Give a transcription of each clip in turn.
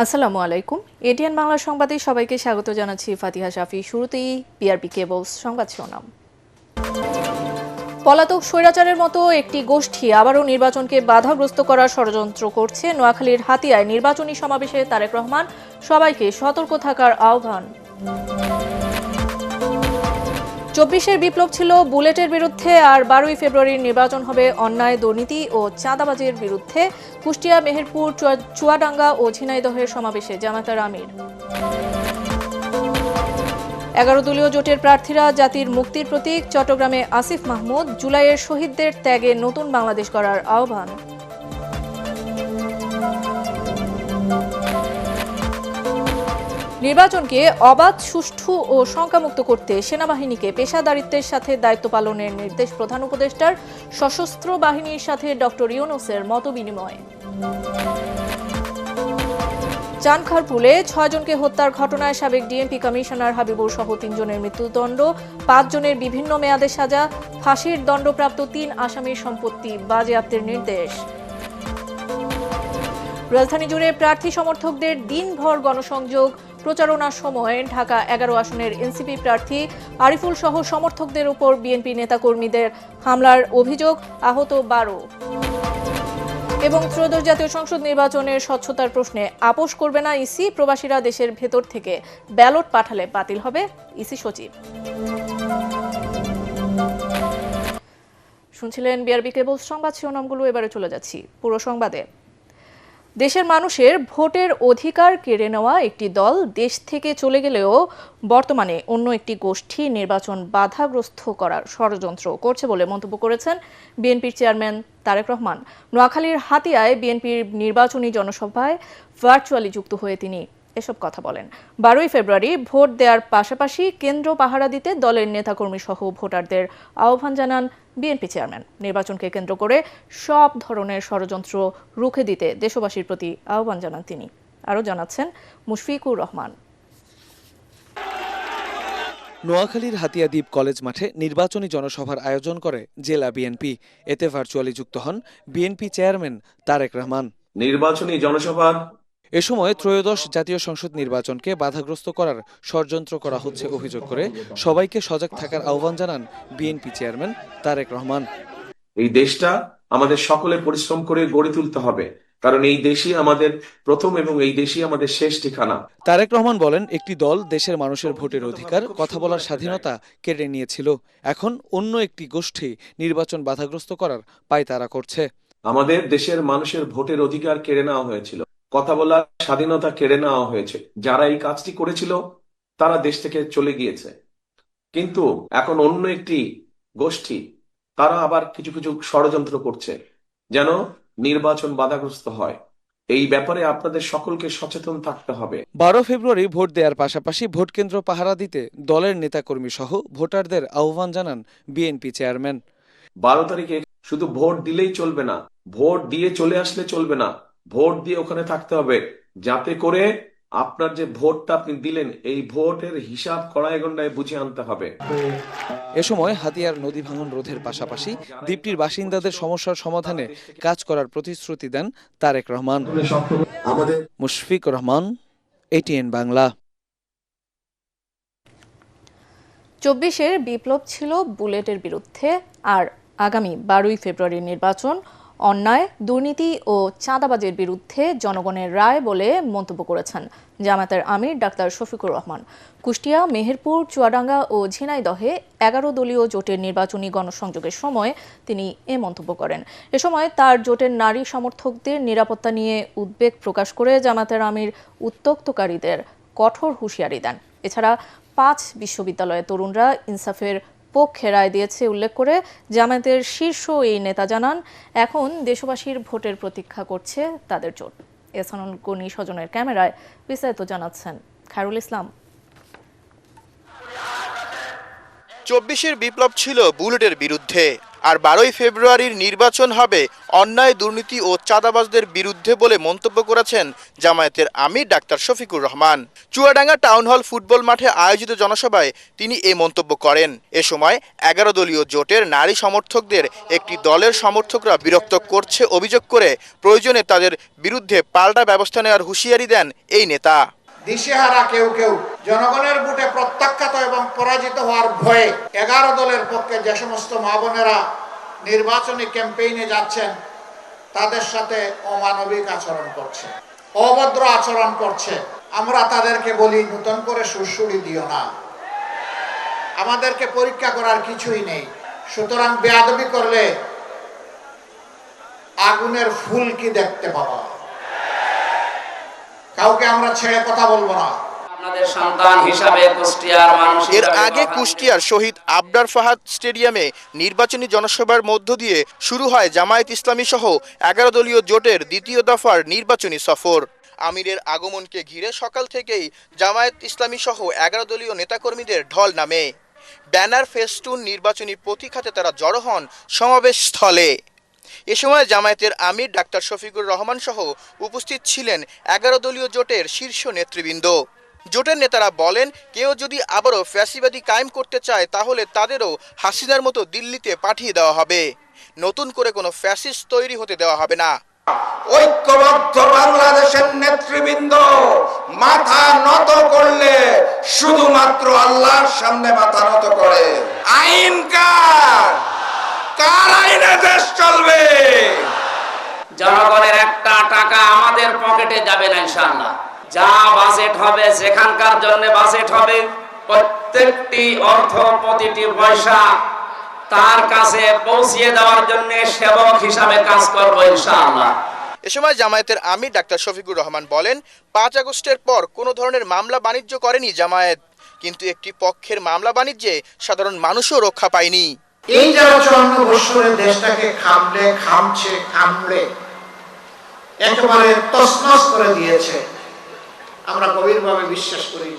আসসালামু আলাইকুম। এটিএন বাংলা সংবাদে সবাইকে স্বাগত জানাচ্ছি ফাতিহা শাফি। শুরুতেই বিআরবি কেবলস সংবাদ শিরোনাম। পলাতক স্বৈরাচারের মতো একটি গোষ্ঠী আবারও নির্বাচনকে বাধাগ্রস্ত করার ষড়যন্ত্র করছে। নোয়াখালীর হাতিয়ায় নির্বাচনী সমাবেশে তারেক রহমান সবাইকে সতর্ক থাকার আহ্বান। ২৪-এর বিপ্লব ছিল বুলেটের বিরুদ্ধে, আর ১২ই ফেব্রুয়ারির নির্বাচন হবে অন্যায়, দুর্নীতি ও চাঁদাবাজির বিরুদ্ধে। কুষ্টিয়া, মেহেরপুর, চুয়াডাঙ্গা ও ঝিনাইদহের সমাবেশে জামায়াতের আমির। ১১ দলীয় জোটের প্রার্থীরা জাতির মুক্তির প্রতীক। চট্টগ্রামে আসিফ মাহমুদ জুলাইয়ের শহীদদের ত্যাগে নতুন বাংলাদেশ গড়ার আহ্বান। নির্বাচনকে অবাধ, সুষ্ঠু ও শঙ্কামুক্ত করতে সেনাবাহিনীকে পেশাদারিত্বের সাথে দায়িত্ব পালনের নির্দেশ প্রধান উপদেষ্টার। সশস্ত্র বাহিনীর সাথে ডক্টর ইউনূসের মতবিনিময়। চানখারপুলে ৬ জনকে হত্যার ঘটনায় সাবেক ডিএমপি কমিশনার হাবিবুর সহ ৩ জনের মৃত্যুদণ্ড, ৫ জনের বিভিন্ন মেয়াদে সাজা। ফাঁসির দণ্ডপ্রাপ্ত ৩ আসামির সম্পত্তি বাজেয়াপ্তের নির্দেশ। রাজধানী জুড়ে প্রার্থী সমর্থকদের দিনভর গণসংযোগ। প্রচারণার সময় ঢাকা ১১ আসনের এনসিপি প্রার্থী আরিফুল সহ সমর্থকদের উপর বিএনপি নেতাকর্মীদের হামলার অভিযোগ, আহত ১২। এবং ত্রয়োদশ জাতীয় সংসদ নির্বাচনের স্বচ্ছতার প্রশ্নে আপোষ করবে না ইসি। প্রবাসীরা দেশের ভেতর থেকে ব্যালট পাঠালে বাতিল হবে, ইসি সচিব। শুনছিলেন বিআরবি কেবলস সংবাদ শিরোনামগুলো। এবারে চলে যাচ্ছি পুরো সংবাদে। দেশের মানুষের ভোটের অধিকার কেড়ে নেওয়া একটি দল দেশ থেকে চলে গেলেও বর্তমানে অন্য একটি গোষ্ঠী নির্বাচন বাধাগ্রস্ত করার ষড়যন্ত্র করছে বলে মন্তব্য করেছেন বিএনপির চেয়ারম্যান তারেক রহমান। নোয়াখালীর হাতিয়ায় বিএনপির নির্বাচনী জনসভায় ভার্চুয়ালি যুক্ত হয়ে তিনি এসব কথা বলেন। ১২ই ফেব্রুয়ারি ভোট দেওয়ার পাশাপাশি কেন্দ্র পাহারা দিতে দলের নেতাকর্মী সহ ভোটারদের আহ্বান জানান বিএনপি চেয়ারম্যান। নির্বাচনকে কেন্দ্র করে সব ধরনের ষড়যন্ত্র রুখে দিতে দেশবাসীর প্রতি আহ্বান জানান তিনি। আরও জানাচ্ছেন মুশফিকুর রহমান। নোয়াখালীর হাতিয়া দ্বীপ কলেজ মাঠে নির্বাচনী জনসভার আয়োজন করে জেলা বিএনপি। এতে ভার্চুয়ালি যুক্ত হন বিএনপি চেয়ারম্যান তারেক রহমান। নির্বাচনী জনসভা এ সময় ত্রয়োদশ জাতীয় সংসদ নির্বাচনকে বাধাগ্রস্ত করার ষড়যন্ত্র করা হচ্ছে অভিযোগ করে সবাইকে সজাগ থাকার আহ্বান জানান বিএনপি চেয়ারম্যান তারেক রহমান। এই দেশটা আমাদের সকলে পরিশ্রম করে গড়ে তুলতে হবে, কারণ এই দেশই আমাদের প্রথম এবং এই দেশই আমাদের শেষ ঠিকানা। তারেক রহমান বলেন, একটি দল দেশের মানুষের ভোটের অধিকার, কথা বলার স্বাধীনতা কেড়ে নিয়েছিল। এখন অন্য একটি গোষ্ঠী নির্বাচন বাধাগ্রস্ত করার পায়তারা করছে। আমাদের দেশের মানুষের ভোটের অধিকার কেড়ে নেওয়া হয়েছিল, কথা বলার স্বাধীনতা কেড়ে নেওয়া হয়েছে। যারা এই কাজটি করেছিল তারা দেশ থেকে চলে গিয়েছে, কিন্তু এখন অন্য একটি গোষ্ঠী তারা আবার কিছু কিছু ষড়যন্ত্র করছে যেন নির্বাচন বাধাগ্রস্ত হয়। এই ব্যাপারে আপনাদের সকলকে সচেতন থাকতে হবে। ১২ ফেব্রুয়ারি ভোট দেওয়ার পাশাপাশি ভোট কেন্দ্র পাহারা দিতে দলের নেতাকর্মী সহ ভোটারদের আহ্বান জানান বিএনপি চেয়ারম্যান। ১২ তারিখে শুধু ভোট দিলেই চলবে না, ভোট দিয়ে চলে আসলে চলবে না, ভোট দিয়ে ওখানে থাকতে হবে, যাতে করে আপনার যে ভোটটা আপনি দিলেন এই ভোটের হিসাব কড়ায় গণ্ডায় বুঝে আনতে হবে। এ সময় হাতিয়ার নদী ভাঙন রোধের পাশাপাশি দ্বীপটির বাসিন্দাদের সমস্যার সমাধানে কাজ করার প্রতিশ্রুতি দেন তারেক রহমান। মুশফিকুর রহমান, এটিএন বাংলা। ২৪-এর বিপ্লব ছিল বুলেটের বিরুদ্ধে, আর আগামী ১২ই ফেব্রুয়ারির নির্বাচন অন্যায়, দুর্নীতি ও চাঁদাবাজির বিরুদ্ধে জনগণের রায় বলে মন্তব্য করেছেন জামায়াতের আমির ডাক্তার শফিকুর রহমান। কুষ্টিয়া, মেহেরপুর, চুয়াডাঙ্গা ও ঝিনাইদহে ১১ দলীয় জোটের নির্বাচনী গণসংযোগের সময় তিনি এ মন্তব্য করেন। এ সময় তার জোটের নারী সমর্থকদের নিরাপত্তা নিয়ে উদ্বেগ প্রকাশ করে জামায়াতের আমির উত্ত্যক্তকারীদের কঠোর হুঁশিয়ারি দেন। এছাড়া ৫ বিশ্ববিদ্যালয়ের তরুণরা ইনসাফের পক্ষে রায় দিয়েছে উল্লেখ করে জামায়াতের শীর্ষ এই নেতা জানান, এখন দেশবাসীর ভোটের প্রতীক্ষা করছে তাদের জোট। এহসানুল গনি স্বজনের ক্যামেরায় বিস্তারিত জানাচ্ছেন খায়রুল ইসলাম। ২৪-এর বিপ্লব ছিল বুলেটের বিরুদ্ধে, আর 12ই ফেব্রুয়ারির নির্বাচন হবে অন্যায়, দুর্নীতি ও চাঁদাবাজদের বিরুদ্ধে বলে মন্তব্য করেছেন জামায়াতের আমির doctor Shafiqur Rahman. Chuadanga town hall football মাঠে আয়োজিত জনসভায় তিনি এই মন্তব্য করেন। এ সময় 11 দলীয় জোটের নারী সমর্থকদের একটি দলের সমর্থকরা বিরক্ত করছে অভিযোগ করে প্রয়োজনে তাদের বিরুদ্ধে পাল্টা ব্যবস্থা নেওয়ার হুঁশিয়ারি দেন এই নেতা। দিশেহারা কেউ কেউ জনগণের ভোটে প্রত্যাখ্যাত এবং পরাজিত হওয়ার ভয়ে 11 দলের পক্ষে যে সমস্ত মা বোনেরা নির্বাচনী ক্যাম্পেইনে যাচ্ছেন তাদের সাথে অমানবিক আচরণ করছে, অভদ্র আচরণ করছে। আমরা তাদেরকে বলি, নতুন করে সুরসুরি দিও না, আমাদেরকে পরীক্ষা করার কিছুই নেই। সুতরাং বেয়াদবি করলে আগুনের ফুল কি দেখতে পাবা, কাউকে আমরা ছেড়ে কথা বলবো না। এর আগে কুষ্টিয়ার শহীদ আবরার ফাহাদ স্টেডিয়ামে নির্বাচনী জনসভার মধ্য দিয়ে শুরু হয় জামায়াত ইসলামী সহ 11 দলীয় জোটের দ্বিতীয় দফার নির্বাচনী সফর। আমিরের আগমনকে ঘিরে সকাল থেকেই জামায়াত ইসলামী সহ 11 দলীয় নেতাকর্মীদের ঢল নামে। ব্যানার, ফেস্টুন, নির্বাচনী প্রতীক হাতে তারা জড়ো হন সমাবেশ স্থলে। এ সময় জামায়াতের আমির ডাক্তার শফিকুর রহমান সহ উপস্থিত ছিলেন 11 দলীয় জোটের শীর্ষ নেতৃবৃন্দ। জোটের নেতারা বলেন, কেউ যদি আবারও ফ্যাসিবাদী কায়েম করতে চায় তাহলে তাদেরও হাসিনার মতো দিল্লিতে পাঠিয়ে দেওয়া হবে, নতুন করে কোনো ফ্যাসিস্ট তৈরি হতে দেওয়া হবে না। ঐক্যবদ্ধ বাংলাদেশের নেতৃবৃন্দ মাথা নত করলে শুধুমাত্র আল্লাহর সামনে মাথা নত করে। আইন কার? কার আইনে দেশ চলবে? জনগণের একটা টাকা আমাদের পকেটে যাবে না ইনশাআল্লাহ। যা বাজেট হবে, যেখানকার জন্য বাজেট হবে, প্রত্যেকটি অর্থ, প্রতিটি পয়সা তার কাছে পৌঁছিয়ে দেওয়ার জন্য সেবক হিসাবে কাজ করব ইনশাআল্লাহ। এ সময় জামায়াতের আমির ডাক্তার শফিকুর রহমান বলেন, 5 আগস্টের পর কোনো ধরনের মামলা বাণিজ্য করেনি জামায়াত, কিন্তু একটি পক্ষের মামলা বাণিজ্যে সাধারণ মানুষও রক্ষা পায়নি। এই যারা 54 বছরের দেশটাকে খামড়ে একেবারে তছনছ করে দিয়েছে, আমরা গভীরভাবে বিশ্বাস করি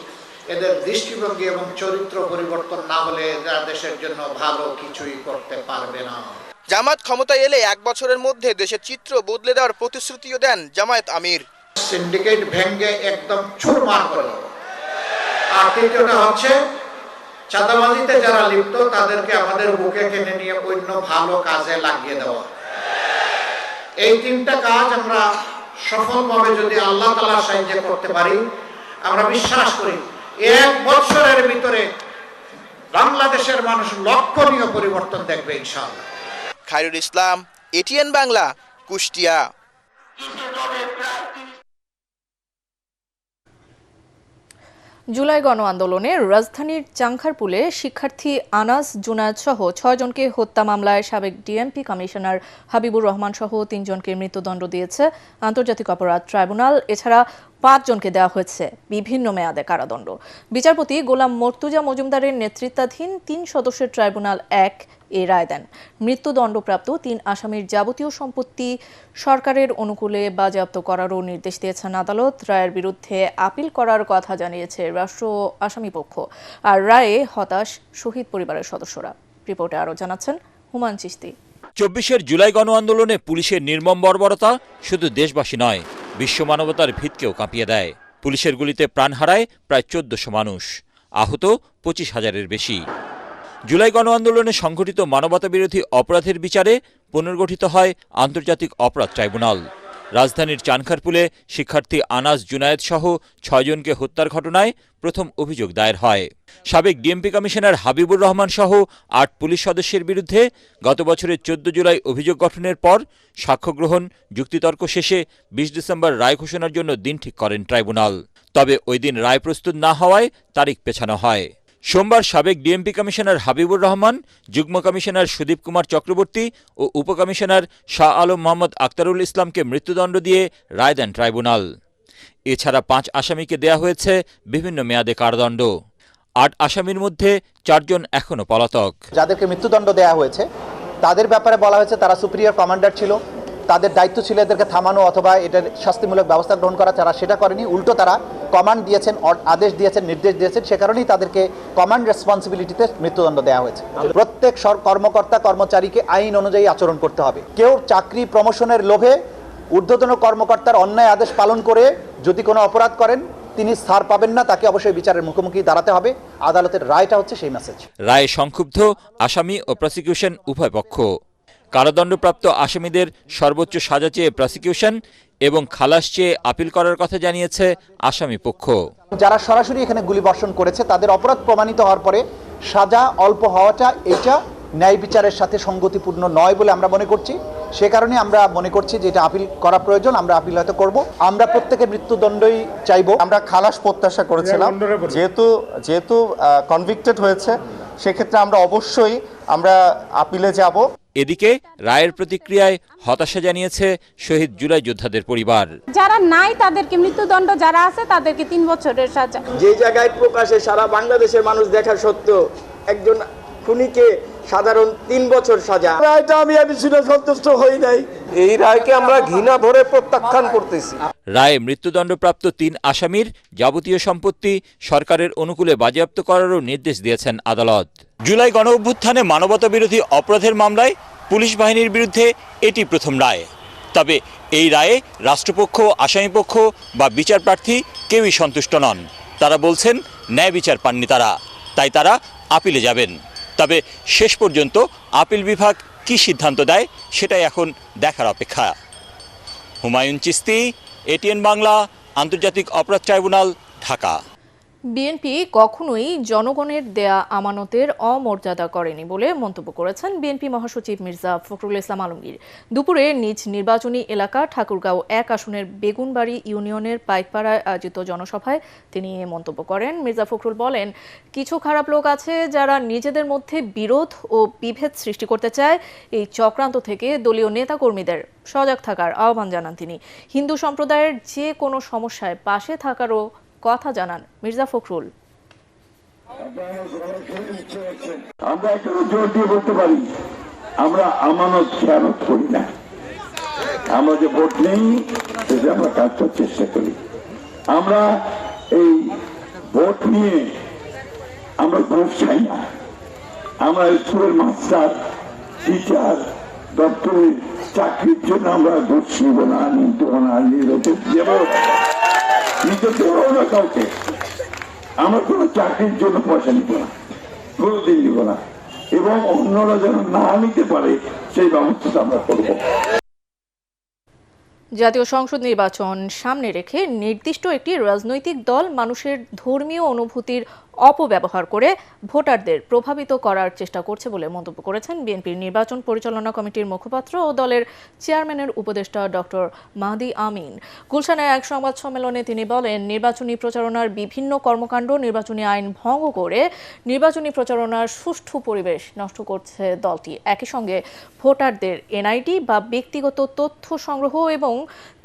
এদের দৃষ্টিভঙ্গি এবং চরিত্র পরিবর্তন না হলে এরা দেশের জন্য ভালো কিছুই করতে পারবে না। জামায়াত ক্ষমতায় এলে 1 বছরের মধ্যে দেশের চিত্র বদলে দেওয়ার প্রতিশ্রুতিও দেন জামায়াত আমির। সিন্ডিকেট ভেঙে একদম চুরমার করে। আর তৃতীয়টা হচ্ছে চাঁদাবাজিতে যারা লিপ্ত তাদেরকে আমাদের বুকে টেনে নিয়ে অন্য ভালো কাজে লাগিয়ে দেওয়া। এই 3টা কাজ আমরা সফলভাবে যদি আল্লাহ তাআলার সাহায্যে করতে পারি, আমরা বিশ্বাস করি 1 বছরের ভিতরে বাংলাদেশের মানুষ লক্ষণীয় পরিবর্তন দেখবে ইনশাআল্লাহ। খায়রুল ইসলাম, এটিএন বাংলা, কুষ্টিয়া। জুলাই গণ আন্দোলনে রাজধানীর চাংখারপুলে শিক্ষার্থী আনাস জুনায়েদ সহ 6 জনকে হত্যা মামলায় সাবেক ডিএমপি কমিশনার হাবিবুর রহমান সহ 3 জনকে মৃত্যুদণ্ড দিয়েছে আন্তর্জাতিক অপরাধ ট্রাইব্যুনাল। এছাড়া 5 জনকে দেওয়া হয়েছে বিভিন্ন মেয়াদে কারাদণ্ড। বিচারপতি গোলাম মর্তুজা মজুমদারের নেতৃত্বাধীন 3 সদস্যের ট্রাইব্যুনাল 1 এ রায় দেন। মৃত্যুদণ্ডপ্রাপ্ত 3 আসামির যাবতীয় সম্পত্তি সরকারের অনুকূলে বাজেয়াপ্ত করারও নির্দেশ দিয়েছেন আদালত। রায়ের বিরুদ্ধে আপিল করার কথা জানিয়েছে রাষ্ট্র আসামিপক্ষ। আর রায়ে হতাশ শহীদ পরিবারের সদস্যরা। রিপোর্টে আরও জানাচ্ছেন হুমায়ুন চিশতি। 24 জুলাই গণ আন্দোলনে পুলিশের নির্মম বর্বরতা শুধু দেশবাসী নয়, বিশ্ব মানবতার ভিতকেও কাঁপিয়ে দেয়। পুলিশের গুলিতে প্রাণ হারায় প্রায় 1400 মানুষ, আহত 25,000-এর বেশি। জুলাই গণ আন্দোলনে সংঘটিত মানবতাবিরোধী অপরাধের বিচারে পুনর্গঠিত হয় আন্তর্জাতিক অপরাধ ট্রাইব্যুনাল। রাজধানীর চানখারপুলে শিক্ষার্থী আনাস জুনায়েদ সহ 6 জনকে হত্যার ঘটনায় প্রথম অভিযোগ দায়ের হয়। সাবেক ডিএমপি কমিশনার হাবিবুর রহমান সহ 8 পুলিশ সদস্যের বিরুদ্ধে গত বছরের 14 জুলাই অভিযোগ গঠনের পর সাক্ষ্য গ্রহণ, যুক্তিতর্ক শেষে 20 ডিসেম্বর রায় ঘোষণার জন্য দিন ঠিক করেন ট্রাইব্যুনাল। তবে ওই দিন রায় প্রস্তুত না হওয়ায় তারিখ পেছানো হয়। সোমবার সাবেক ডিএমপি কমিশনার হাবিবুর রহমান, যুগ্ম কমিশনার সুদীপ কুমার চক্রবর্তী ও উপকমিশনার শাহ আলম মোহাম্মদ আক্তারুল ইসলামকে মৃত্যুদণ্ড দিয়ে রায় দেন ট্রাইব্যুনাল। এছাড়া 5 আসামিকে দেয়া হয়েছে বিভিন্ন মেয়াদে কারাদণ্ড। 8 আসামির মধ্যে 4 জন এখনও পলাতক। যাদেরকে মৃত্যুদণ্ড দেওয়া হয়েছে তাদের ব্যাপারে বলা হয়েছে তারা সুপিরিয়র কমান্ডার ছিল, তাদের দায়িত্ব ছিল এদেরকে থামানো অথবা এটার শাস্তিমূলক ব্যবস্থা গ্রহণ করা, তারা সেটা করেনি। উল্টো তারা কমান্ড দিয়েছেন, আদেশ দিয়েছেন, নির্দেশ দিয়েছেন, সে কারণেই তাদেরকে কমান্ড রেসপন্সিবিলিটিতে মৃত্যুদণ্ড দেওয়া হয়েছে। প্রত্যেক কর্মকর্তা কর্মচারীকে আইন অনুযায়ী আচরণ করতে হবে। কেউ চাকরি প্রমোশনের লোভে ঊর্ধ্বতন কর্মকর্তার অন্যায় আদেশ পালন করে যদি কোনো অপরাধ করেন তিনি ছাড় পাবেন না, তাকে অবশ্যই বিচারের মুখোমুখি দাঁড়াতে হবে। আদালতের রায়টা হচ্ছে সেই মেসেজ। রায়ে সংক্ষুব্ধ আসামি ও প্রসিকিউশন উভয় পক্ষ। কারাদণ্ডপ্রাপ্ত আসামিদের সর্বোচ্চ সাজা চেয়ে প্রসিকিউশন এবং খালাস চেয়ে আপিল করার কথা জানিয়েছে আসামি পক্ষ। যারা সরাসরি এখানে গুলিবর্ষণ করেছে তাদের অপরাধ প্রমাণিত হওয়ার পরে সাজা অল্প হওয়াটা এটা ন্যায় বিচারের সাথে সঙ্গতিপূর্ণ নয় বলে আমরা মনে করছি। সে কারণে আমরা মনে করছি যে এটা আপিল করা প্রয়োজন। আমরা আপিল হয়তো করব। আমরা প্রত্যেকে মৃত্যুদণ্ডই চাইবো। আমরা খালাস প্রত্যাশা করেছিলাম, যেহেতু কনভিক্টেড হয়েছে সেক্ষেত্রে আমরা অবশ্যই আপিলে যাব। এদিকে রায়ের প্রতিক্রিয়ায় হতাশা জানিয়েছে শহীদ জুলাই যোদ্ধাদের পরিবার। যারা নাই তাদেরকে মৃত্যুদণ্ড, যারা আছে তাদেরকে 3 বছরের সাজা। যে জায়গায় প্রকাশে সারা বাংলাদেশের মানুষ দেখা সত্ত্বেও একজন খুনিকে সাধারণ 3 বছর সাজা, রায়টা আমি শুনে সন্তুষ্ট হই নাই। এই রায়কে আমরা ঘৃণা ভরে প্রত্যাখ্যান করতেছি। রায়ে মৃত্যুদণ্ডপ্রাপ্ত 3 আসামির যাবতীয় সম্পত্তি সরকারের অনুকূলে বাজেয়াপ্ত করারও নির্দেশ দিয়েছেন আদালত। জুলাই গণঅভ্যুত্থানে মানবতাবিরোধী অপরাধের মামলায় পুলিশ বাহিনীর বিরুদ্ধে এটি প্রথম রায়। তবে এই রায়ে রাষ্ট্রপক্ষ, আসামিপক্ষ বা বিচার প্রার্থী কেউই সন্তুষ্ট নন। তারা বলছেন ন্যায় বিচার পাননি তারা, তাই তারা আপিলে যাবেন। তবে শেষ পর্যন্ত আপিল বিভাগ কী সিদ্ধান্ত দেয় সেটাই এখন দেখার অপেক্ষা। হুমায়ুন চিস্তি, এটিএন বাংলা, আন্তর্জাতিক অপরাধ ট্রাইব্যুনাল, ঢাকা। বিএনপি কখনোই জনগণের দেয়া আমানতের অমর্যাদা করেনি বলে মন্তব্য করেছেন বিএনপি মহাসচিব মির্জা ফখরুল ইসলাম আলমগীর। দুপুরে নিজ নির্বাচনী এলাকা ঠাকুরগাঁও 1 আসনের বেগুনবাড়ি ইউনিয়নের পাইকপাড়ায় আয়োজিত জনসভায় তিনি এ মন্তব্য করেন। মির্জা ফখরুল বলেন, কিছু খারাপ লোক আছে যারা নিজেদের মধ্যে বিরোধ ও বিভেদ সৃষ্টি করতে চায়। এই চক্রান্ত থেকে দলীয় নেতাকর্মীদের সজাগ থাকার আহ্বান জানান তিনি। হিন্দু সম্প্রদায়ের যে কোনো সমস্যায় পাশে থাকারও কথা জানান মির্জা ফখরুল। আমরা একটা জোর দিয়ে বলতে পারি, আমরা আমানত খেয়ানত করি না। আমরা যে ভোট নেই সেটা আমরা কাজ করার চেষ্টা করি। আমরা এই ভোট নিয়ে আমরা ঘুষ চাই না। আমরা স্কুলের মাস্টার, টিচার, দপ্তরের চাকরির জন্য আমরা ঘুষ নিব না, নিতে না, নিজেদের না কাউকে। আমরা কোনো চাকরির জন্য পয়সা নিব না, কোনোদিন নিব না, এবং অন্যরা যেন না নিতে পারে সেই ব্যবস্থা আমরা করব। জাতীয় সংসদ নির্বাচন সামনে রেখে নির্দিষ্ট একটি রাজনৈতিক দল মানুষের ধর্মীয় অনুভূতির অপব্যবহার করে ভোটারদের প্রভাবিত করার চেষ্টা করছে বলে মন্তব্য করেছেন বিএনপির নির্বাচন পরিচালনা কমিটির মুখপাত্র ও দলের চেয়ারম্যানের উপদেষ্টা ডক্টর মাহদি আমিন। গুলশানে এক সংবাদ সম্মেলনে তিনি বলেন, নির্বাচনী প্রচারণার বিভিন্ন কর্মকাণ্ড নির্বাচনী আইন ভঙ্গ করে নির্বাচনী প্রচারণার সুষ্ঠু পরিবেশ নষ্ট করছে দলটি। একই সঙ্গে ভোটারদের এনআইডি বা ব্যক্তিগত তথ্য সংগ্রহ এবং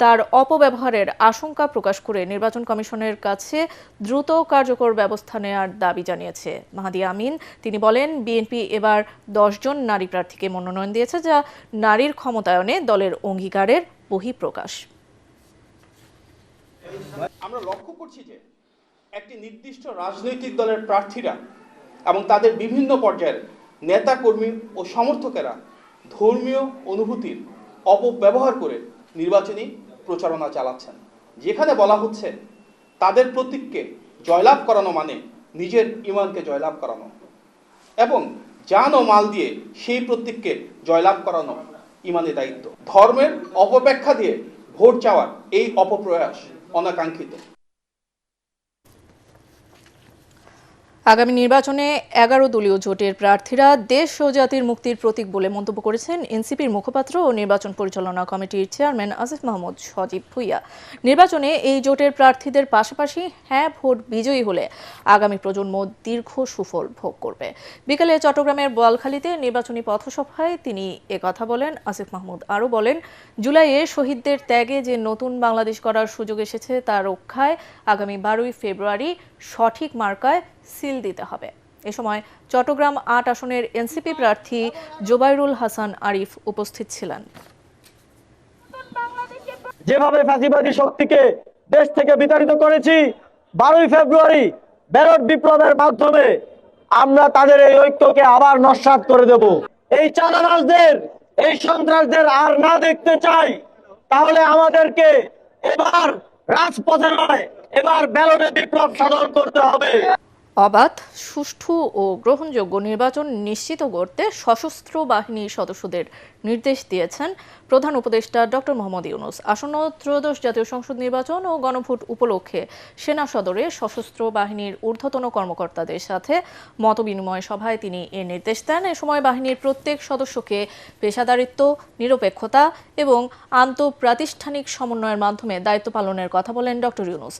তার অপব্যবহারের আশঙ্কা প্রকাশ করে নির্বাচন কমিশনের কাছে দ্রুত কার্যকর ব্যবস্থা নেওয়ার দাবি জানিয়েছে মাহদি আমিন। তিনি বলেন, বিএনপি এবার 10 জন নারী প্রার্থীকে মনোনয়ন দিয়েছে, যা নারীর ক্ষমতায়নে দলের অঙ্গীকারের বহিঃপ্রকাশ। আমরা লক্ষ্য করছি যে একটি নির্দিষ্ট রাজনৈতিক দলের প্রার্থীরা এবং তাদের বিভিন্ন পর্যায়ের নেতা কর্মী ও সমর্থকেরা ধর্মীয় অনুভূতির অপব্যবহার করে নির্বাচনী প্রচারণা চালাচ্ছেন, যেখানে বলা হচ্ছে তাদের প্রতীককে জয়লাভ করানো মানে নিজের ঈমানকে জয়লাভ করানো এবং জান ও মাল দিয়ে সেই প্রতীককে জয়লাভ করানো ঈমানের দায়িত্ব। ধর্মের অপব্যাখ্যা দিয়ে ভোট চাওয়ার এই অপপ্রয়াস অনাকাঙ্ক্ষিত। আগামী নির্বাচনে 11 দলীয় জোটের প্রার্থীরা দেশ ও জাতির মুক্তির প্রতীক বলে মন্তব্য করেছেন এনসিপির মুখপাত্র ও নির্বাচন পরিচালনা কমিটির চেয়ারম্যান আসিফ মাহমুদ সজীব ভুইয়া। নির্বাচনে এই জোটের প্রার্থীদের পাশাপাশি হ্যাঁ ভোট বিজয়ী হলে আগামী প্রজন্ম দীর্ঘ সুফল ভোগ করবে। বিকেলে চট্টগ্রামের বোয়ালখালীতে নির্বাচনী পথসভায় তিনি একথা বলেন। আসিফ মাহমুদ আরও বলেন, জুলাইয়ে শহীদদের ত্যাগে যে নতুন বাংলাদেশ করার সুযোগ এসেছে তা রক্ষায় আগামী 12ই ফেব্রুয়ারি সঠিক মার্কায় সিল দিতে হবে। এ সময় চট্টগ্রাম 8 আসনের এনসিপি প্রার্থী জোবাইরুল হাসান আরিফ উপস্থিত ছিলেন। যেভাবে ফ্যাসিবাদী শক্তিকে দেশ থেকে বিতাড়িত করেছি, 12ই ফেব্রুয়ারি ব্যালট বিপ্লবের মাধ্যমে আমরা তাদের এই ঐক্যকে আবার নস্যাৎ করে দেব। এই চাঁদাবাজদের, এই সন্ত্রাসদের আর না দেখতে চাই, তাহলে আমাদেরকে এবার রাজপথে নয়, এবার ব্যালটে বিপ্লব সাধন করতে হবে। অবাধ, সুষ্ঠু ও গ্রহণযোগ্য নির্বাচন নিশ্চিত করতে সশস্ত্র বাহিনীর সদস্যদের নির্দেশ দিয়েছেন প্রধান উপদেষ্টা ডক্টর মোহাম্মদ ইউনূস। আসন্ন ত্রয়োদশ জাতীয় সংসদ নির্বাচন ও গণভোট উপলক্ষে সেনা সদরে সশস্ত্র বাহিনীর ঊর্ধ্বতন কর্মকর্তাদের সাথে মতবিনিময় সভায় তিনি এ নির্দেশ দেন। এ সময় বাহিনীর প্রত্যেক সদস্যকে পেশাদারিত্ব, নিরপেক্ষতা এবং আন্তঃপ্রাতিষ্ঠানিক সমন্বয়ের মাধ্যমে দায়িত্ব পালনের কথা বলেন ডক্টর ইউনূস।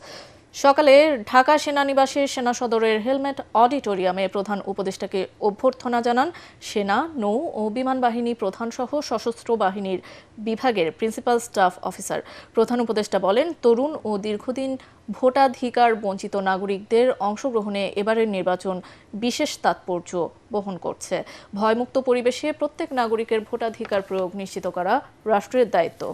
সকালে ঢাকা সেনানিবাসের সেনা সদরের হেলমেট অডিটোরিয়ামে প্রধান উপদেষ্টাকে অভ্যর্থনা জানান সেনা, নৌ ও বিমান বাহিনী প্রধান সহ সশস্ত্র বাহিনীর বিভাগের প্রিন্সিপাল স্টাফ অফিসার। প্রধান উপদেষ্টা বলেন, তরুণ ও দীর্ঘদিন ভোটাধিকার বঞ্চিত নাগরিকদের অংশগ্রহণে এবারের নির্বাচন বিশেষ তাৎপর্য বহন করছে। ভয়মুক্ত পরিবেশে প্রত্যেক নাগরিকের ভোটাধিকার প্রয়োগ নিশ্চিত করা রাষ্ট্রের দায়িত্ব।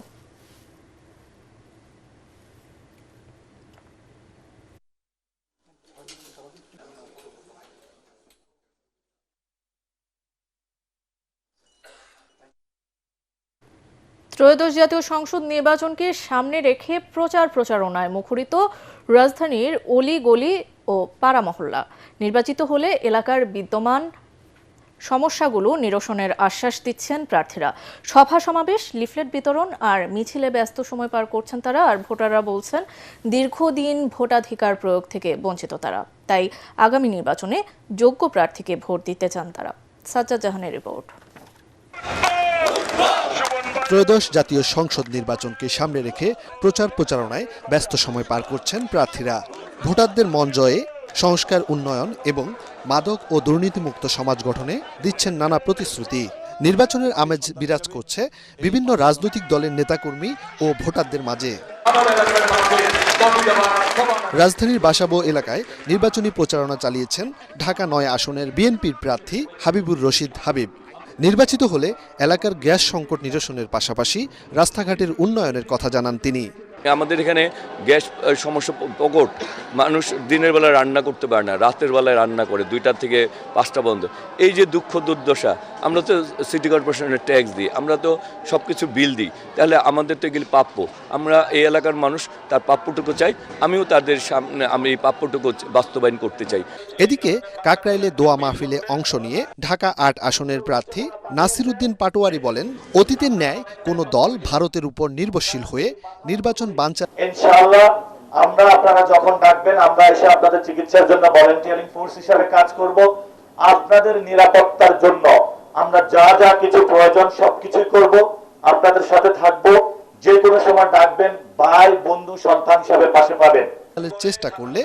ত্রয়োদশ জাতীয় সংসদ নির্বাচনকে সামনে রেখে প্রচারণায় মুখরিত রাজধানীর অলি-গলি ও পাড়া মহল্লা। নির্বাচিত হলে এলাকার বিদ্যমান সমস্যাগুলো নিরসনের আশ্বাস দিচ্ছেন প্রার্থীরা। সভা সমাবেশ, লিফলেট বিতরণ আর মিছিলে ব্যস্ত সময় পার করছেন তারা। আর ভোটাররা বলছেন, দীর্ঘদিন ভোটাধিকার প্রয়োগ থেকে বঞ্চিত তারা, তাই আগামী নির্বাচনে যোগ্য প্রার্থীকে ভোট দিতে চান তারা। সাজ্জাদ জাহানের রিপোর্ট। ত্রয়োদশ জাতীয় সংসদ নির্বাচনকে সামনে রেখে প্রচারণায় ব্যস্ত সময় পার করছেন প্রার্থীরা। ভোটারদের মন জয়ে, সংস্কার উন্নয়ন এবং মাদক ও দুর্নীতিমুক্ত সমাজ গঠনে দিচ্ছেন নানা প্রতিশ্রুতি। নির্বাচনের আমেজ বিরাজ করছে বিভিন্ন রাজনৈতিক দলের নেতাকর্মী ও ভোটারদের মাঝে। রাজধানীর বাসাবো এলাকায় নির্বাচনী প্রচারণা চালিয়েছেন ঢাকা ৯ আসনের বিএনপির প্রার্থী হাবিবুর রশিদ হাবিব। নির্বাচিত হলে এলাকার গ্যাস সংকট নিরসনের পাশাপাশি রাস্তাঘাটের উন্নয়নের কথা জানান তিনি। আমাদের এখানে গ্যাস সমস্যা প্রকট, মানুষ দিনের বেলায় রান্না করতে পারে না, রাতের বেলায় রান্না করে 2টা থেকে 5টা বন্ধ। এই যে দুঃখ দুর্দশা, আমরা তো সিটি কর্পোরেশনের ট্যাক্স দিই, আমরা তো সব কিছু বিল দিই, তাহলে আমাদের তো এগুলি প্রাপ্য। আমরা এই এলাকার মানুষ তার প্রাপ্যটুকু চাই, আমিও তাদের সামনে আমি এই প্রাপ্যটুকু বাস্তবায়ন করতে চাই। এদিকে কাকরাইলে দোয়া মাহফিলে অংশ নিয়ে ঢাকা 8 আসনের প্রার্থী নাসিরউদ্দিন পাটোয়ারি বলেন, অতীতের ন্যায় কোনো দল ভারতের উপর নির্ভরশীল হয়ে নির্বাচন ইনশাআল্লাহ আমরা আপনারা যখন ডাকবেন আমরা এসে আপনাদের চিকিৎসার জন্য ভলান্টিয়ারিং ফোর্স হিসেবে কাজ করব। আপনাদের নিরাপত্তার জন্য আমরা যা যা কিছু প্রয়োজন সবকিছুই করব, আপনাদের সাথে থাকব। যে কোনো সময় ডাকবেন, ভাই বন্ধু সন্তান হিসেবে পাশে পাবেন। চেষ্টা করলে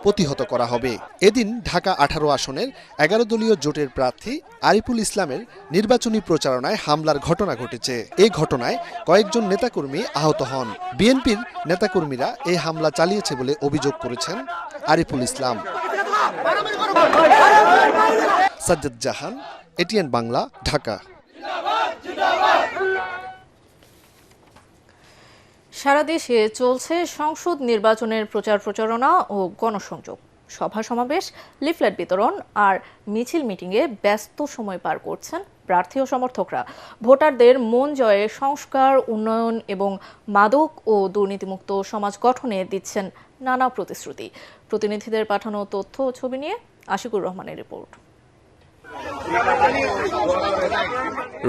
প্রতিহত করা হবে। এদিন ঢাকা 18 আসনের 11 দলীয় জোটের প্রার্থী আরিফুল ইসলামের নির্বাচনী প্রচারণায় হামলার ঘটনা ঘটেছে। এই ঘটনায় কয়েকজন নেতাকর্মী আহত হন। বিএনপির নেতাকর্মীরা এই হামলা চালিয়েছে বলে অভিযোগ করেছেন আরিফুল ইসলাম। সাজ্জাদ জাহান, এটিএন বাংলা, ঢাকা। সারা দেশে চলছে সংসদ নির্বাচনের প্রচারণা ও গণসংযোগ। সভা সমাবেশ, লিফলেট বিতরণ আর মিছিল মিটিংয়ে ব্যস্ত সময় পার করছেন প্রার্থী ও সমর্থকরা। ভোটারদের মন জয়ে সংস্কার, উন্নয়ন এবং মাদক ও দুর্নীতিমুক্ত সমাজ গঠনে দিচ্ছেন নানা প্রতিশ্রুতি। প্রতিনিধিদের পাঠানো তথ্য ও ছবি নিয়ে আশিকুর রহমানের রিপোর্ট।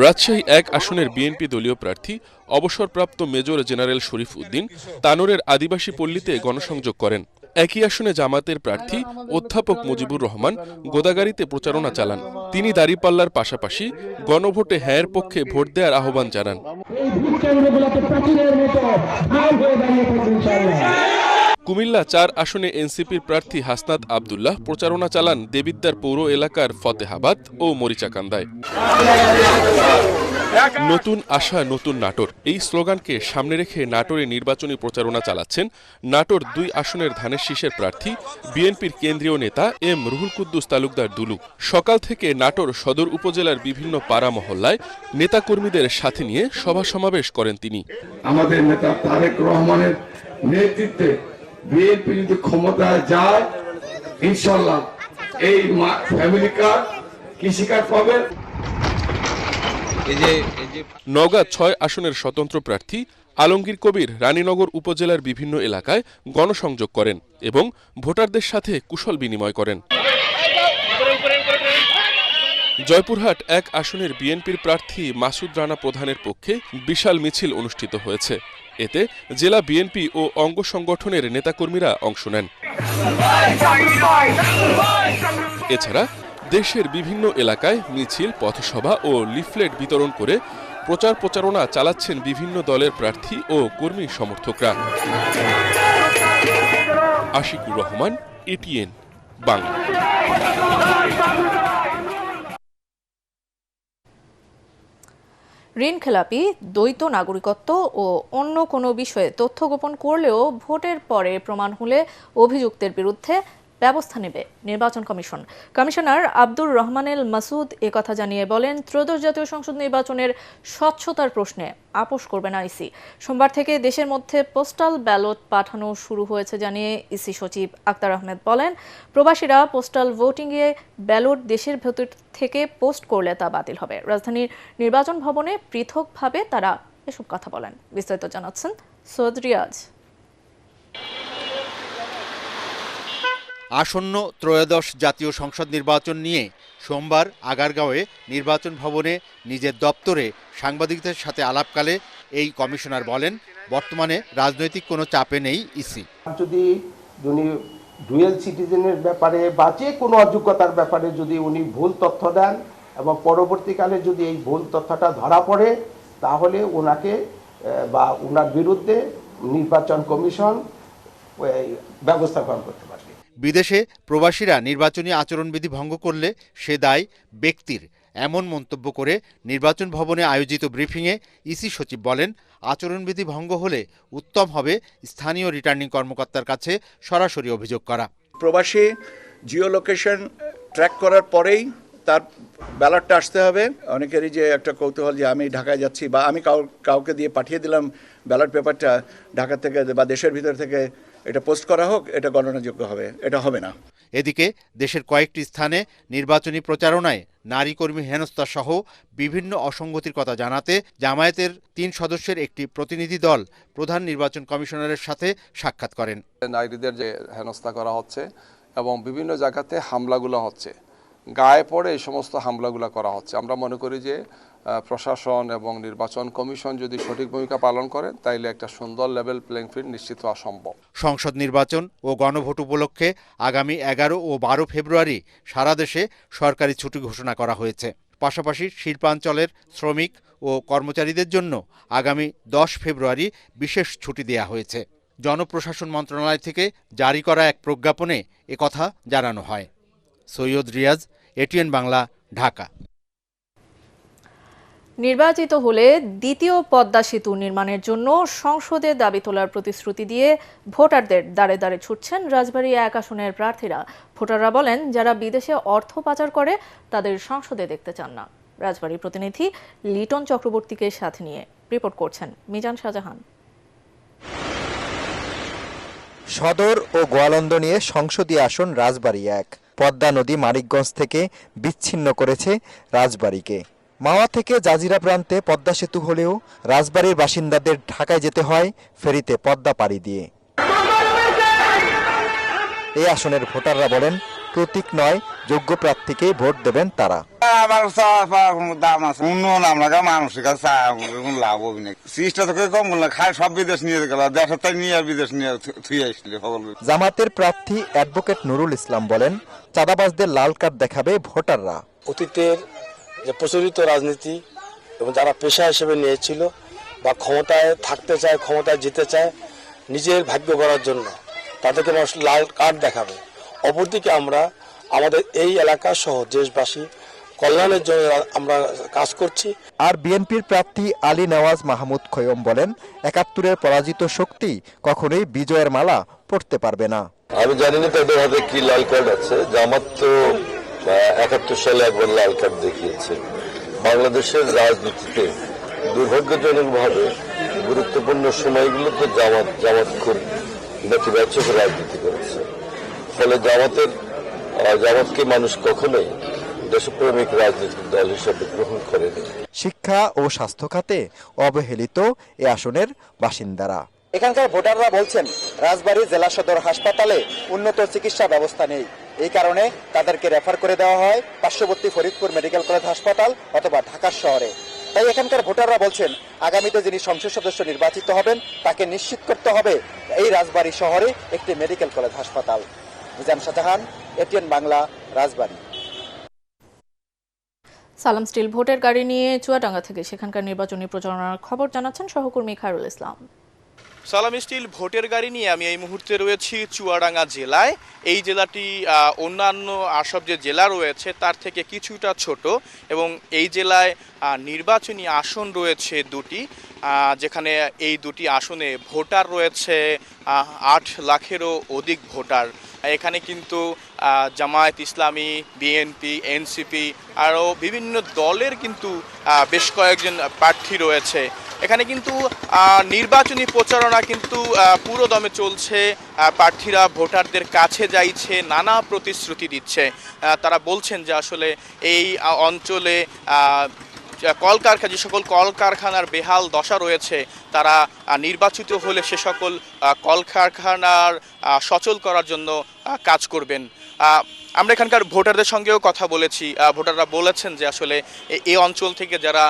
রাজশাহী 1 আসনের বিএনপি দলীয় প্রার্থী অবসরপ্রাপ্ত মেজর জেনারেল শরীফ উদ্দিন তানোরের আদিবাসী পল্লীতে গণসংযোগ করেন। একই আসনে জামাতের প্রার্থী অধ্যাপক মুজিবুর রহমান গোদাগাড়িতে প্রচারণা চালান। তিনি দাঁড়িপাল্লার পাশাপাশি গণভোটে হ্যাঁর পক্ষে ভোট দেওয়ার আহ্বান জানান। কুমিল্লা ৪ আসনে এনসিপির প্রার্থী হাসনাত আব্দুল্লাহ প্রচারণা চালান দেবিদ্বার পৌর এলাকার ফতেহাবাদ ও মরিচাকান্দায়। নতুন আশা নতুন নাটোর, এই স্লোগানকে সামনে রেখে নাটোরে নির্বাচনী প্রচারণা চালাচ্ছেন নাটোর ২ আসনের ধানের শীষের প্রার্থী বিএনপির কেন্দ্রীয় নেতা এম রুহুল কুদ্দুস তালুকদার দুলু। সকাল থেকে নাটোর সদর উপজেলার বিভিন্ন পাড়া মহল্লায় নেতাকর্মীদের সাথে নিয়ে সভা সমাবেশ করেন তিনি। আমাদের নেতা তারেক রহমানের নেতৃত্বে বিএনপি যদি ক্ষমতায় যায়, ইনশাল্লাহ এই ফ্যামিলি কার্ড, কৃষিকার্ড পাবেন। নওগাঁ ৬ আসনের স্বতন্ত্র প্রার্থী আলমগীর কবির রানীনগর উপজেলার বিভিন্ন এলাকায় গণসংযোগ করেন এবং ভোটারদের সাথে কুশল বিনিময় করেন। জয়পুরহাট ১ আসনের বিএনপির প্রার্থী মাসুদ রানা প্রধানের পক্ষে বিশাল মিছিল অনুষ্ঠিত হয়েছে। এতে জেলা বিএনপি ও অঙ্গ সংগঠনের নেতাকর্মীরা অংশ নেন। এছাড়া দেশের বিভিন্ন এলাকায় মিছিল, পথসভা ও লিফলেট বিতরণ করে প্রচারণা চালাচ্ছেন বিভিন্ন দলের প্রার্থী ও কর্মী সমর্থকরা। আশিকুর রহমান, এটিএন বাংলা। ঋণখেলাপি, দ্বৈত নাগরিকত্ব ও অন্য কোনো বিষয়ে তথ্য গোপন করলেও ভোটের পরে প্রমাণ হলে অভিযুক্তের বিরুদ্ধে ব্যবস্থা নেবে নির্বাচন কমিশন। কমিশনার আব্দুর রহমানেল মাসুদ একথা জানিয়ে বলেন, ত্রয়োদশ জাতীয় সংসদ নির্বাচনের স্বচ্ছতার প্রশ্নে আপোষ করবে না ইসি। সোমবার থেকে দেশের মধ্যে পোস্টাল ব্যালট পাঠানো শুরু হয়েছে জানিয়ে ইসি সচিব আক্তার আহমেদ বলেন, প্রবাসীরা পোস্টাল ভোটিংয়ে ব্যালট দেশের ভেতর থেকে পোস্ট করলে তা বাতিল হবে। রাজধানীর নির্বাচন ভবনে পৃথকভাবে তারা এসব কথা বলেন। বিস্তারিত জানাচ্ছেন সৈয়দ রিয়াজ। আসন্ন ত্রয়োদশ জাতীয় সংসদ নির্বাচন নিয়ে সোমবার আগারগাঁওয়ে নির্বাচন ভবনে নিজের দপ্তরে সাংবাদিকদের সাথে আলাপকালে এই কমিশনার বলেন, বর্তমানে রাজনৈতিক কোনো চাপে নেই ইসি। যদি উনি ডুয়েল সিটিজেনের ব্যাপারে বা যে কোনো অযোগ্যতার ব্যাপারে যদি উনি ভুল তথ্য দেন এবং পরবর্তীকালে যদি এই ভুল তথ্যটা ধরা পড়ে, তাহলে ওনাকে বা ওনার বিরুদ্ধে নির্বাচন কমিশন ব্যবস্থা গ্রহণ করতে পারবে। বিদেশে প্রবাসীরা নির্বাচনী আচরণবিধি ভঙ্গ করলে সে দায় ব্যক্তির, এমন মন্তব্য করে নির্বাচন ভবনে আয়োজিত ব্রিফিংয়ে ইসি সচিব বলেন, আচরণবিধি ভঙ্গ হলে উত্তম হবে স্থানীয় রিটার্নিং কর্মকর্তার কাছে সরাসরি অভিযোগ করা। প্রবাসী জিও লোকেশন ট্র্যাক করার পরেই তার ব্যালটটা আসতে হবে। অনেকেরই যে একটা কৌতূহল যে আমি ঢাকায় যাচ্ছি বা আমি কাউকে দিয়ে পাঠিয়ে দিলাম ব্যালট পেপারটা ঢাকা থেকে বা দেশের ভিতর থেকে এটা পোস্ট করা হোক, এটা গণনাযোগ্য হবে, এটা হবে না। এদিকে দেশের কয়েকটি স্থানে নির্বাচনী প্রচারণায় নারী কর্মী হেনস্থা সহ বিভিন্ন অসঙ্গতির কথা জানাতে জামায়াতের ৩ সদস্যের একটি প্রতিনিধি দল প্রধান নির্বাচন কমিশনারের সাথে সাক্ষাৎ করেন। নারীদের যে হেনস্থা করা হচ্ছে এবং বিভিন্ন জায়গাতে হামলাগুলো হচ্ছে, গায়ে পড়ে এই সমস্ত হামলাগুলো করা হচ্ছে। আমরা মনে করি যে প্রশাসন এবং নির্বাচন কমিশন যদি সঠিক ভূমিকা পালন করেন, তাইলে একটা সুন্দর লেভেল প্লেইং ফিল্ড নিশ্চিত হওয়া সম্ভব। সংসদ নির্বাচন ও গণভোট উপলক্ষে আগামী ১১ ও ১২ ফেব্রুয়ারি সারা দেশে সরকারি ছুটি ঘোষণা করা হয়েছে। পাশাপাশি শিল্পাঞ্চলের শ্রমিক ও কর্মচারীদের জন্য আগামী ১০ ফেব্রুয়ারি বিশেষ ছুটি দেওয়া হয়েছে। জনপ্রশাসন মন্ত্রণালয় থেকে জারি করা এক প্রজ্ঞাপনে একথা জানানো হয়। সৈয়দ রিয়াজ, এটিএন বাংলা, ঢাকা। নির্বাচিত হলে দ্বিতীয় পদ্মা সেতু নির্মাণের জন্য সংসদে দাবি তোলার প্রতিশ্রুতি দিয়ে ভোটারদের দ্বারে দ্বারে ছুটছেন রাজবাড়ী ১ আসনের প্রার্থীরা। ভোটাররা বলেন, যারা বিদেশে অর্থ পাচার করে তাদের সংসদে দেখতে চান না। রাজবাড়ী প্রতিনিধি লিটন চক্রবর্তীকে সাথে নিয়ে রিপোর্ট করছেন মিজান শাহজাহান। সদর ও গোয়ালন্দ নিয়ে সংসদীয় আসন রাজবাড়ী ১। পদ্মা নদী মানিকগঞ্জ থেকে বিচ্ছিন্ন করেছে রাজবাড়ীকে। মাওয়া থেকে জাজিরা প্রান্তে পদ্মা সেতু হলেও রাজবাড়ীর বাসিন্দাদের ঢাকায় যেতে হয় ফেরিতে পদ্মা পাড়ি দিয়ে। এই আসনের ভোটাররা বলেন, প্রতীক নয় যোগ্য প্রার্থীকেই ভোট দেবেন তারা। জামাতের প্রার্থী অ্যাডভোকেট নুরুল ইসলাম বলেন, চাঁদাবাজদের লাল কার্ড দেখাবে ভোটাররা। অতীতের যে প্রচলিত রাজনীতি এবং যারা পেশা হিসেবে নিয়েছিল বা ক্ষমতায় থাকতে চায়, ক্ষমতায় যেতে চায় নিজের ভাগ্য গড়ার জন্য, তাদেরকে মানুষ লাল কার্ড দেখাবে। অপরদিকে আমরা আমাদের এই এলাকা সহ দেশবাসী কল্যাণের জন্য আমরা কাজ করছি। আর বিএনপির প্রার্থী আলী নওয়াজ মাহমুদ খৈয়ম বলেন, ৭১-এর পরাজিত শক্তি কখনোই বিজয়ের মালা পড়তে পারবে না। আমি জানি না তাদের হাতে কি লাল কার্ড আছে। জামাত তো ৭১ সালে একবার লাল কার্ড দেখিয়েছে। বাংলাদেশের রাজনীতিতে দুর্ভাগ্যজনকভাবে গুরুত্বপূর্ণ সময়গুলোতে জামাত খুব নেতিবাচক রাজনীতি করেছে। ফলে জামাতকে মানুষ কখনোই দেশপ্রেমিক রাজনৈতিক দল হিসেবে গ্রহণ করেনি। শিক্ষা ও স্বাস্থ্য খাতে অবহেলিত এ আসনের বাসিন্দারা। এখানকার ভোটাররা বলছেন, রাজবাড়ী জেলা সদর হাসপাতালে উন্নত চিকিৎসা ব্যবস্থা নেই। এই কারণে তাদেরকে রেফার করে দেওয়া হয় পার্শ্ববর্তী ফরিদপুর মেডিকেল কলেজ হাসপাতাল অথবা ঢাকা শহরে। তাই এখানকার ভোটাররা বলছেন, আগামীতে যিনি সংসদ সদস্য নির্বাচিত হবেন তাকে নিশ্চিত করতে হবে এই রাজবাড়ী শহরে একটি মেডিকেল কলেজ হাসপাতাল। মিজান শাহজাহান, এটিএন বাংলা, রাজবাড়ী। সালাম স্টিল ভোটের গাড়ি নিয়ে চুয়াডাঙ্গা থেকে সেখানকার নির্বাচনী প্রচারণার খবর জানাচ্ছেন সহকর্মী খায়রুল ইসলাম। সালাম স্টিল ভোটের গাড়ি নিয়ে আমি এই মুহূর্তে রয়েছি চুয়াডাঙ্গা জেলায়। এই জেলাটি অন্যান্য আর সব যে জেলা রয়েছে তার থেকে কিছুটা ছোট এবং এই জেলায় নির্বাচনী আসন রয়েছে দুটি, যেখানে এই দুটি আসনে ভোটার রয়েছে ৮ লাখেরও অধিক ভোটার। এখানে কিন্তু জামায়াত ইসলামী, বিএনপি, এনসিপি আরও বিভিন্ন দলের কিন্তু বেশ কয়েকজন প্রার্থী রয়েছে। এখানে কিন্তু নির্বাচনী প্রচারণা কিন্তু পুরো দমে চলছে। প্রার্থীরা ভোটারদের কাছে যাইছে, নানা প্রতিশ্রুতি দিচ্ছে। তারা বলছেন যে আসলে এই অঞ্চলে যে সকল কলকারখানার বেহাল দশা রয়েছে, তারা নির্বাচিত হলে সে সকল কলকারখানার সচল করার জন্য কাজ করবেন। আমরা এখানকার ভোটারদের সঙ্গেও কথা বলেছি। ভোটাররা বলেছেন যে আসলে এই অঞ্চল থেকে যারা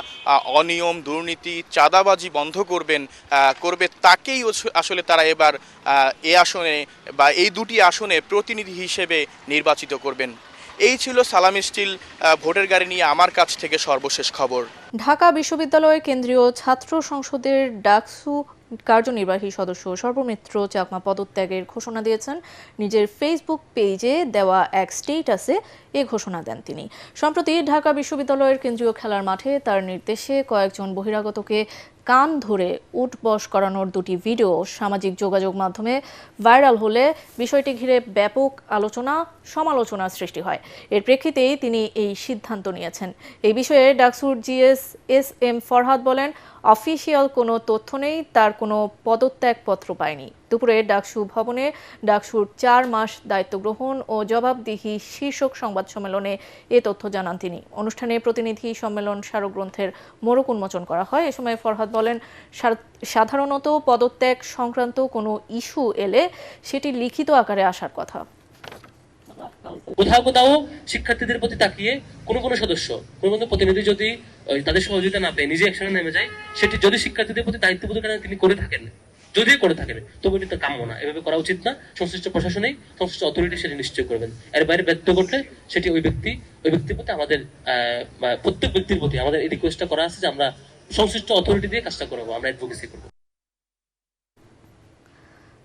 অনিয়ম, দুর্নীতি, চাঁদাবাজি বন্ধ করবে তাকেই আসলে তারা এবার এ আসনে বা এই দুটি আসনে প্রতিনিধি হিসেবে নির্বাচিত করবেন। এই ছিল সালাম স্টিল ভোটের গাড়ি নিয়ে আমার কাছ থেকে সর্বশেষ খবর। ঢাকা বিশ্ববিদ্যালয় কেন্দ্রীয় ছাত্র সংসদের ডাকসু কার্যনির্বাহী সদস্য সর্বমিত্র চাকমা পদত্যাগের ঘোষণা দিয়েছেন। নিজের ফেসবুক পেজে দেওয়া এক স্টেটাসে এ ঘোষণা দেন তিনি। সম্প্রতি ঢাকা বিশ্ববিদ্যালয়ের কেন্দ্রীয় খেলার মাঠে তার নির্দেশে কয়েকজন বহিরাগতকে কান ধরে উঠবস করানোর দুটি ভিডিও সামাজিক যোগাযোগ মাধ্যমে ভাইরাল হলে বিষয়টি ঘিরে ব্যাপক সমালোচনার সৃষ্টি হয়। এর প্রেক্ষিতেই তিনি এই সিদ্ধান্ত নিয়েছেন। এই বিষয়ে ডাকসুর জিএস এস.এম. ফরহাদ বলেন, অফিসিয়াল কোনো তথ্য নেই, তার কোনো পদত্যাগপত্র পায়নি। দুপুরে ডাকসু ভবনে ডাকসুর ৪ মাস দায়িত্ব গ্রহণ ও জবাবদিহি শীর্ষক সংবাদ সম্মেলনে এ তথ্য জানান তিনি। অনুষ্ঠানে প্রতিনিধি সম্মেলন স্মারকগ্রন্থের মোড়ক উন্মোচন করা হয়। এ সময় ফরহাদ বলেন, সাধারণত পদত্যাগ সংক্রান্ত কোনো ইস্যু এলে সেটি লিখিত আকারে আসার কথা। কোথাও শিক্ষার্থীদের প্রতি তাকিয়ে কোনো সদস্য, কোনো প্রতিনিধি যদি তাদের সহযোগিতা না পেয়ে নিজে অ্যাকশনে নেমে যায়, সেটি যদি শিক্ষার্থীদের প্রতি দায়িত্ববোধ তিনি করে থাকেন, তবে এটা কাম্য না, এভাবে করা উচিত না। সংশ্লিষ্ট প্রশাসনেই সংশ্লিষ্ট অথরিটি সেটি নিশ্চয় করবেন। এর বাইরে ব্যর্থ করলে সেটি ওই ব্যক্তির প্রতি আমাদের প্রত্যেক ব্যক্তির প্রতি আমাদের এই রিকোয়েস্টটা করা আছে যে আমরা সংশ্লিষ্ট অথরিটি দিয়ে কাজটা করবো, আমরা অ্যাডভোকেসি করবো।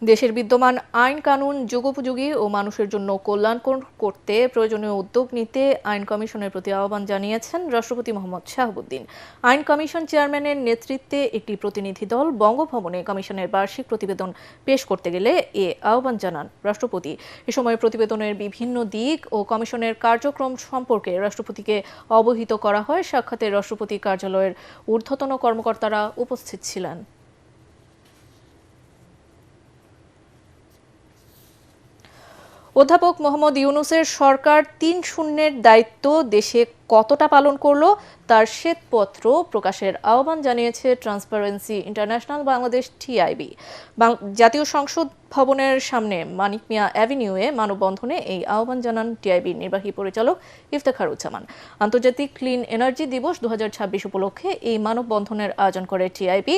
দেশের বিদ্যমান আইন কানুন যুগোপযোগী ও মানুষের জন্য কল্যাণকর করতে প্রয়োজনীয় উদ্যোগ নিতে আইন কমিশনের প্রতি আহ্বান জানিয়েছেন রাষ্ট্রপতি মোহাম্মদ শাহাবুদ্দিন। আইন কমিশন চেয়ারম্যানের নেতৃত্বে একটি প্রতিনিধি দল বঙ্গভবনে কমিশনের বার্ষিক প্রতিবেদন পেশ করতে গেলে এ আহ্বান জানান রাষ্ট্রপতি। এ সময় প্রতিবেদনের বিভিন্ন দিক ও কমিশনের কার্যক্রম সম্পর্কে রাষ্ট্রপতিকে অবহিত করা হয়। সাক্ষাতে রাষ্ট্রপতি কার্যালয়ের ঊর্ধ্বতন কর্মকর্তারা উপস্থিত ছিলেন। অধ্যাপক মোহাম্মদ ইউনূসের সরকার ৩-০-এর দায়িত্ব দেশে কতটা পালন করল তার শ্বেতপত্র প্রকাশের আহ্বান জানিয়েছে ট্রান্সপারেন্সি ইন্টারন্যাশনাল বাংলাদেশ টিআইবি। জাতীয় সংসদ ভবনের সামনে মানিক মিয়া অ্যাভিনিউয়ে মানববন্ধনে এই আহ্বান জানান টিআইবির নির্বাহী পরিচালক ইফতেখারুজ্জামান। আন্তর্জাতিক ক্লিন এনার্জি দিবস ২০২৬ উপলক্ষে এই মানববন্ধনের আয়োজন করে টিআইবি।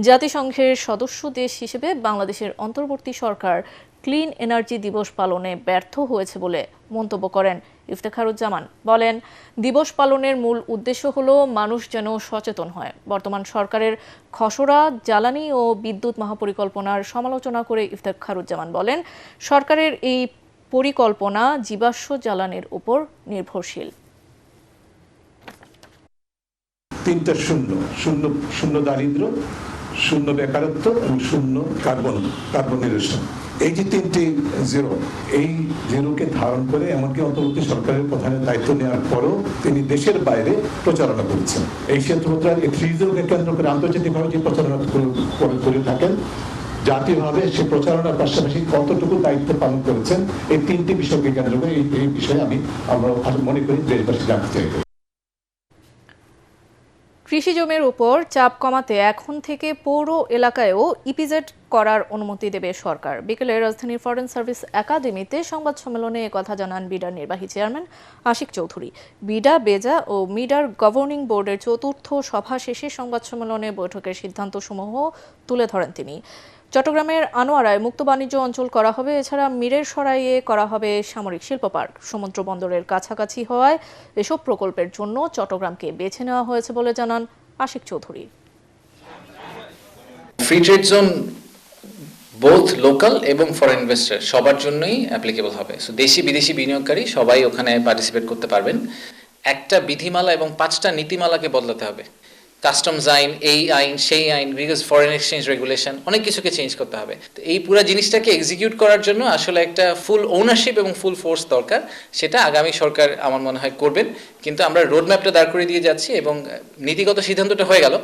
জাতিসংঘের সদস্য দেশ হিসেবে বাংলাদেশের অন্তর্বর্তী সরকার ক্লিন এনার্জি দিবস পালনে ব্যর্থ হয়েছে বলে মন্তব্য করেন ইফতেখারুজ্জামান বলেন, দিবস পালনের মূল উদ্দেশ্য হলো মানুষ যেন সচেতন হয়। বর্তমান সরকারের খসড়া জ্বালানি ও বিদ্যুৎ মহাপরিকল্পনার সমালোচনা করে ইফতেখারুজ্জামান বলেন, সরকারের এই পরিকল্পনা জীবাশ্ম জ্বালানির উপর নির্ভরশীল। 3টা শূন্য, শূন্য দারিদ্র, শূন্য বেকারত্ব এবং শূন্য কার্বন নিরসন। এই যে 3টি জিরো, এই জিরোকে ধারণ করে এমনকি অন্তর্বর্তী সরকারের প্রধানের দায়িত্ব নেওয়ার পরও তিনি দেশের বাইরে প্রচারণা করেছেন। এই ক্ষেত্রটার এই 3 জিরোকে কেন্দ্র করে আন্তর্জাতিকভাবে যে প্রচারণা করে থাকেন, জাতীয়ভাবে সে প্রচারণার পাশাপাশি কতটুকু দায়িত্ব পালন করেছেন, এই 3টি বিষয়কে কেন্দ্র করে এই বিষয়ে আমরা মনে করি দেশবাসী জানতে চাই। কৃষি জমির উপর চাপ কমাতে এখন থেকে পৌর এলাকায়ও ইপিজেড করার অনুমতি দেবে সরকার। বিকেলে রাজধানীর ফরেন সার্ভিস একাডেমিতে সংবাদ সম্মেলনে একথা জানান বিডার নির্বাহী চেয়ারম্যান আশিক চৌধুরী। বিডা, বেজা ও মিডার গভর্নিং বোর্ডের 4র্থ সভা শেষে সংবাদ সম্মেলনে বৈঠকের সিদ্ধান্তসমূহ তুলে ধরেন তিনি। চট্টগ্রামের আনোয়ারায় মুক্ত বাণিজ্য অঞ্চল করা হবে। এছাড়া মিরের সরাইয়ে করা হবে সামরিক শিল্প পার্ক। সমুদ্র বন্দরের কাছাকাছি হওয়ায় এসব প্রকল্পের জন্য চট্টগ্রামকে বেছে নেওয়া হয়েছে বলে জানান Ashik Chowdhury. Free trade zone both local এবং ফরেন ইনভেস্টর সবার জন্যই অ্যাপ্লিকেবল হবে। সো দেশি বিদেশি বিনিয়োগকারী সবাই ওখানে পার্টিসিপেট করতে পারবেন। একটা বিধিমালা এবং 5টা নীতিমালাকে বদলাতে হবে। কাস্টমস আইন, এই আইন, সেই আইন, বিকজ ফরেন এক্সচেঞ্জ রেগুলেশন, অনেক কিছুকে চেঞ্জ করতে হবে। তো এই পুরো জিনিসটাকে এক্সিকিউট করার জন্য আসলে একটা ফুল ওনারশিপ এবং ফুল ফোর্স দরকার। সেটা আগামী সরকার আমার মনে হয় করবেন। কিন্তু আমরা রোডম্যাপটা দাঁড় করে দিয়ে যাচ্ছি এবং নীতিগত সিদ্ধান্তটা হয়ে গেল।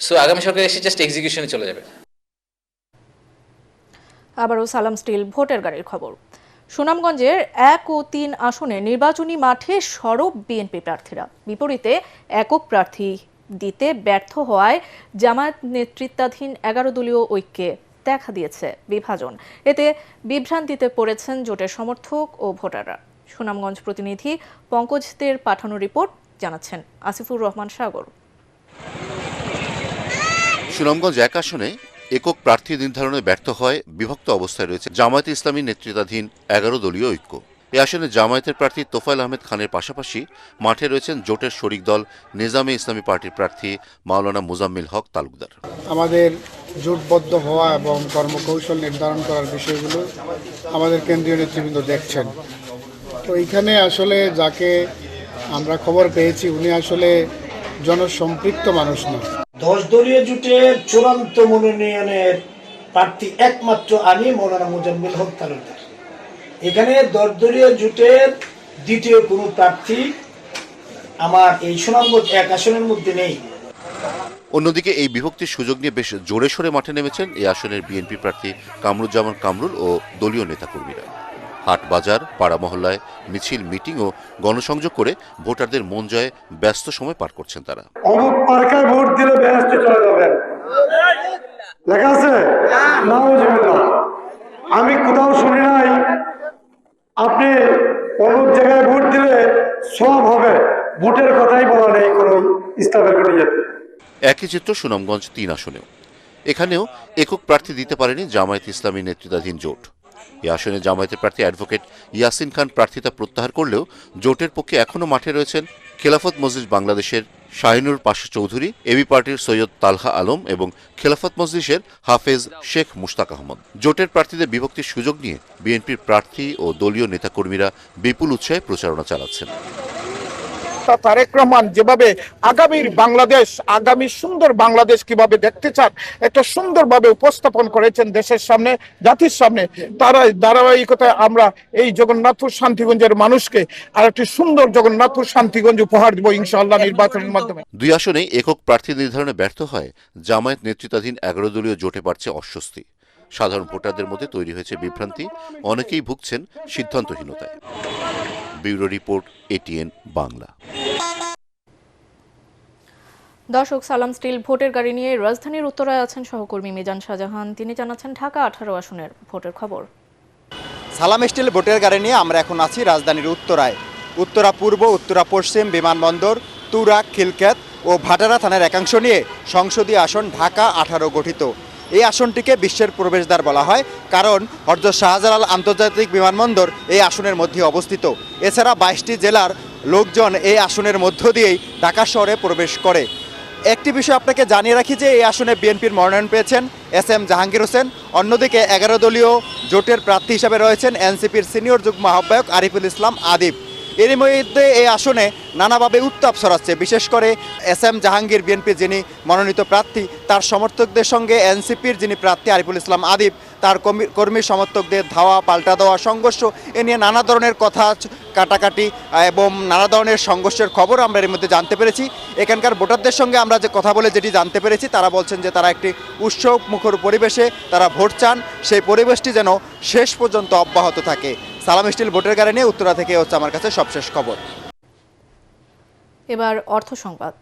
সো আগামী সরকার এসে জাস্ট এক্সিকিউশনে চলে যাবে। আবারও সালাম স্টিল ভোটের গাড়ির খবর। সুনামগঞ্জের 1 ও 3 আসনে নির্বাচনী মাঠে সরব বিএনপি প্রার্থীরা। বিপরীতে একক প্রার্থী দিতে ব্যর্থ হওয়ায় জামায়াত নেতৃত্বাধীন 11 দলীয় ঐক্যে দেখা দিয়েছে বিভাজন। এতে বিভ্রান্তিতে পড়েছেন জোটের সমর্থক ও ভোটাররা। সুনামগঞ্জ প্রতিনিধি পঙ্কজদের পাঠানো রিপোর্ট জানাচ্ছেন আসিফুর রহমান সাগর। সুনামগঞ্জ 1 আসনে একক প্রার্থী নির্ধারণে ব্যর্থ হয় বিভক্ত অবস্থায় রয়েছে জামায়াতে ইসলামী নেতৃত্বাধীন 11 দলীয় ঐক্য। এ আসনে জামায়াতের প্রার্থী তোফায়েল আহমেদ খানের পাশাপাশি মাঠে রয়েছেন জোটের শরিক দল নিজামে ইসলামী পার্টির প্রার্থী মাওলানা মুজাম্মিল হক তালুকদার। আমাদের জোটবদ্ধ হওয়া এবং কর্মকৌশল নির্ধারণ করার বিষয়গুলো আমাদের কেন্দ্রীয় নেতৃবৃন্দ দেখছেন। তো এইখানে আসলে যাকে আমরা খবর পেয়েছি উনি আসলে জনসম্পৃক্ত মানুষ না। 10 দলীয় জোটের চূড়ান্ত মনোনয়নের প্রার্থী একমাত্র আমি, মাওলানা মুজাম্মিল হক তালুকদার। এখানে 10 দলীয় জোটের দ্বিতীয় কোনো প্রার্থী আমার এই সুনামগঞ্জ 1 আসনের মধ্যে নেই। অন্যদিকে এই বিভক্তির সুযোগ নিয়ে বেশ জোরে সোরে মাঠে নেমেছেন এই আসনের বিএনপি প্রার্থী কামরুজ্জামান কামরুল ও দলীয় নেতাকর্মীরা। হাট বাজার, পাড়া মহল্লায় মিছিল, মিটিং ও গণসংযোগ করে ভোটারদের মন জয়ে ব্যস্ত সময় পার করছেন তারা। অমুক পার্কায় ভোট দিলে বেহেশতে চলে যাবেন লেখা আছে? আমি কোথাও শুনি নাই আপনি অমুক জায়গায় ভোট দিলে সব হবে। ভোটের কথাই বলা নেই কোনো ইসলামের কোনো ইয়েতে। একই চিত্র সুনামগঞ্জ 3 আসনেও। এখানেও একক প্রার্থী দিতে পারেনি জামায়াত ইসলামী নেতৃত্বাধীন জোট। এই আসনে জামায়াতের প্রার্থী অ্যাডভোকেট ইয়াসিন খান প্রার্থিতা প্রত্যাহার করলেও জোটের পক্ষে এখনও মাঠে রয়েছেন খেলাফত মজলিস বাংলাদেশের শাহিনুর পাশা চৌধুরী, এবি পার্টির সৈয়দ তালহা আলম এবং খেলাফত মজলিসের হাফেজ শেখ মুশতাক আহমদ। জোটের প্রার্থীদের বিভক্তির সুযোগ নিয়ে বিএনপির প্রার্থী ও দলীয় নেতাকর্মীরা বিপুল উৎসাহে প্রচারণা চালাচ্ছেন। তারেক রহমান যেভাবে আগামীর বাংলাদেশ, আগামী সুন্দর বাংলাদেশ কিভাবে দেখতে চান একটা সুন্দরভাবে উপস্থাপন করেছেন দেশের সামনে, জাতির সামনে। তার ধারাবাহিকতায় আমরা এই জগন্নাথপুর শান্তিগঞ্জের মানুষকে আর একটি সুন্দর জগন্নাথপুর শান্তিগঞ্জ উপহার দেব ইনশাআল্লাহ নির্বাচনের মাধ্যমে। 2 আসনেই একক প্রার্থী নির্ধারণে ব্যর্থ হয় জামায়াত নেতৃত্বাধীন 11 দলীয় জোটে বাড়ছে অস্বস্তি। সাধারণ ভোটারদের মধ্যে তৈরি হয়েছে বিভ্রান্তি, অনেকেই ভুগছেন সিদ্ধান্তহীনতায়। Bureau report, ATN Bangla. দর্শক, সালাম স্টিল ভোটের গাড়ি নিয়ে রাজধানীর উত্তরায় আছেন সহকর্মী মিজান শাহজাহান। তিনি জানাচ্ছেন ঢাকা 18 আসনের ভোটের খবর। সালাম স্টিল ভোটের গাড়ি নিয়ে আমরা এখন আছি রাজধানীর উত্তরায়। উত্তরা পূর্ব, উত্তরা পশ্চিম, বিমানবন্দর, তুরাগ, খিলক্ষেত ও ভাটারা থানার একাংশ নিয়ে সংসদীয় আসন ঢাকা 18 গঠিত। এই আসনটিকে বিশ্বের প্রবেশদ্বার বলা হয়, কারণ হযরত শাহজালাল আন্তর্জাতিক বিমানবন্দর এই আসনের মধ্যে অবস্থিত। এছাড়া 22টি জেলার লোকজন এই আসনের মধ্য দিয়েই ঢাকা শহরে প্রবেশ করে। একটি বিষয় আপনাকে জানিয়ে রাখি যে এই আসনে বিএনপির মনোনয়ন পেয়েছেন SM জাহাঙ্গীর হোসেন। অন্যদিকে 11 দলীয় জোটের প্রার্থী হিসাবে রয়েছেন এনসিপির সিনিয়র যুগ্ম আহ্বায়ক আরিফুল ইসলাম আদিব। এরই মধ্যে এই আসনে নানাভাবে উত্তাপ ছড়াচ্ছে। বিশেষ করে SM জাহাঙ্গীর বিএনপি যিনি মনোনীত প্রার্থী, তার সমর্থকদের সঙ্গে এনসিপির যিনি প্রার্থী আরিফুল ইসলাম আদিব, তার কর্মী সমর্থকদের ধাওয়া পাল্টা দেওয়া সংঘর্ষ, এ নিয়ে নানা ধরনের কথা কাটাকাটি এবং নানা ধরনের সংঘর্ষের খবর আমরা এর মধ্যে জানতে পেরেছি। এখানকার ভোটারদের সঙ্গে আমরা যে কথা বলে যেটি জানতে পেরেছি, তারা বলছেন যে তারা একটি উৎসব মুখর পরিবেশে তারা ভোট চান, সেই পরিবেশটি যেন শেষ পর্যন্ত অব্যাহত থাকে। সালাম স্টিল ভোটের গাড়ি নিয়ে উত্তরা থেকে হচ্ছে আমার কাছে সবশেষ খবর। এবার অর্থ সংবাদ।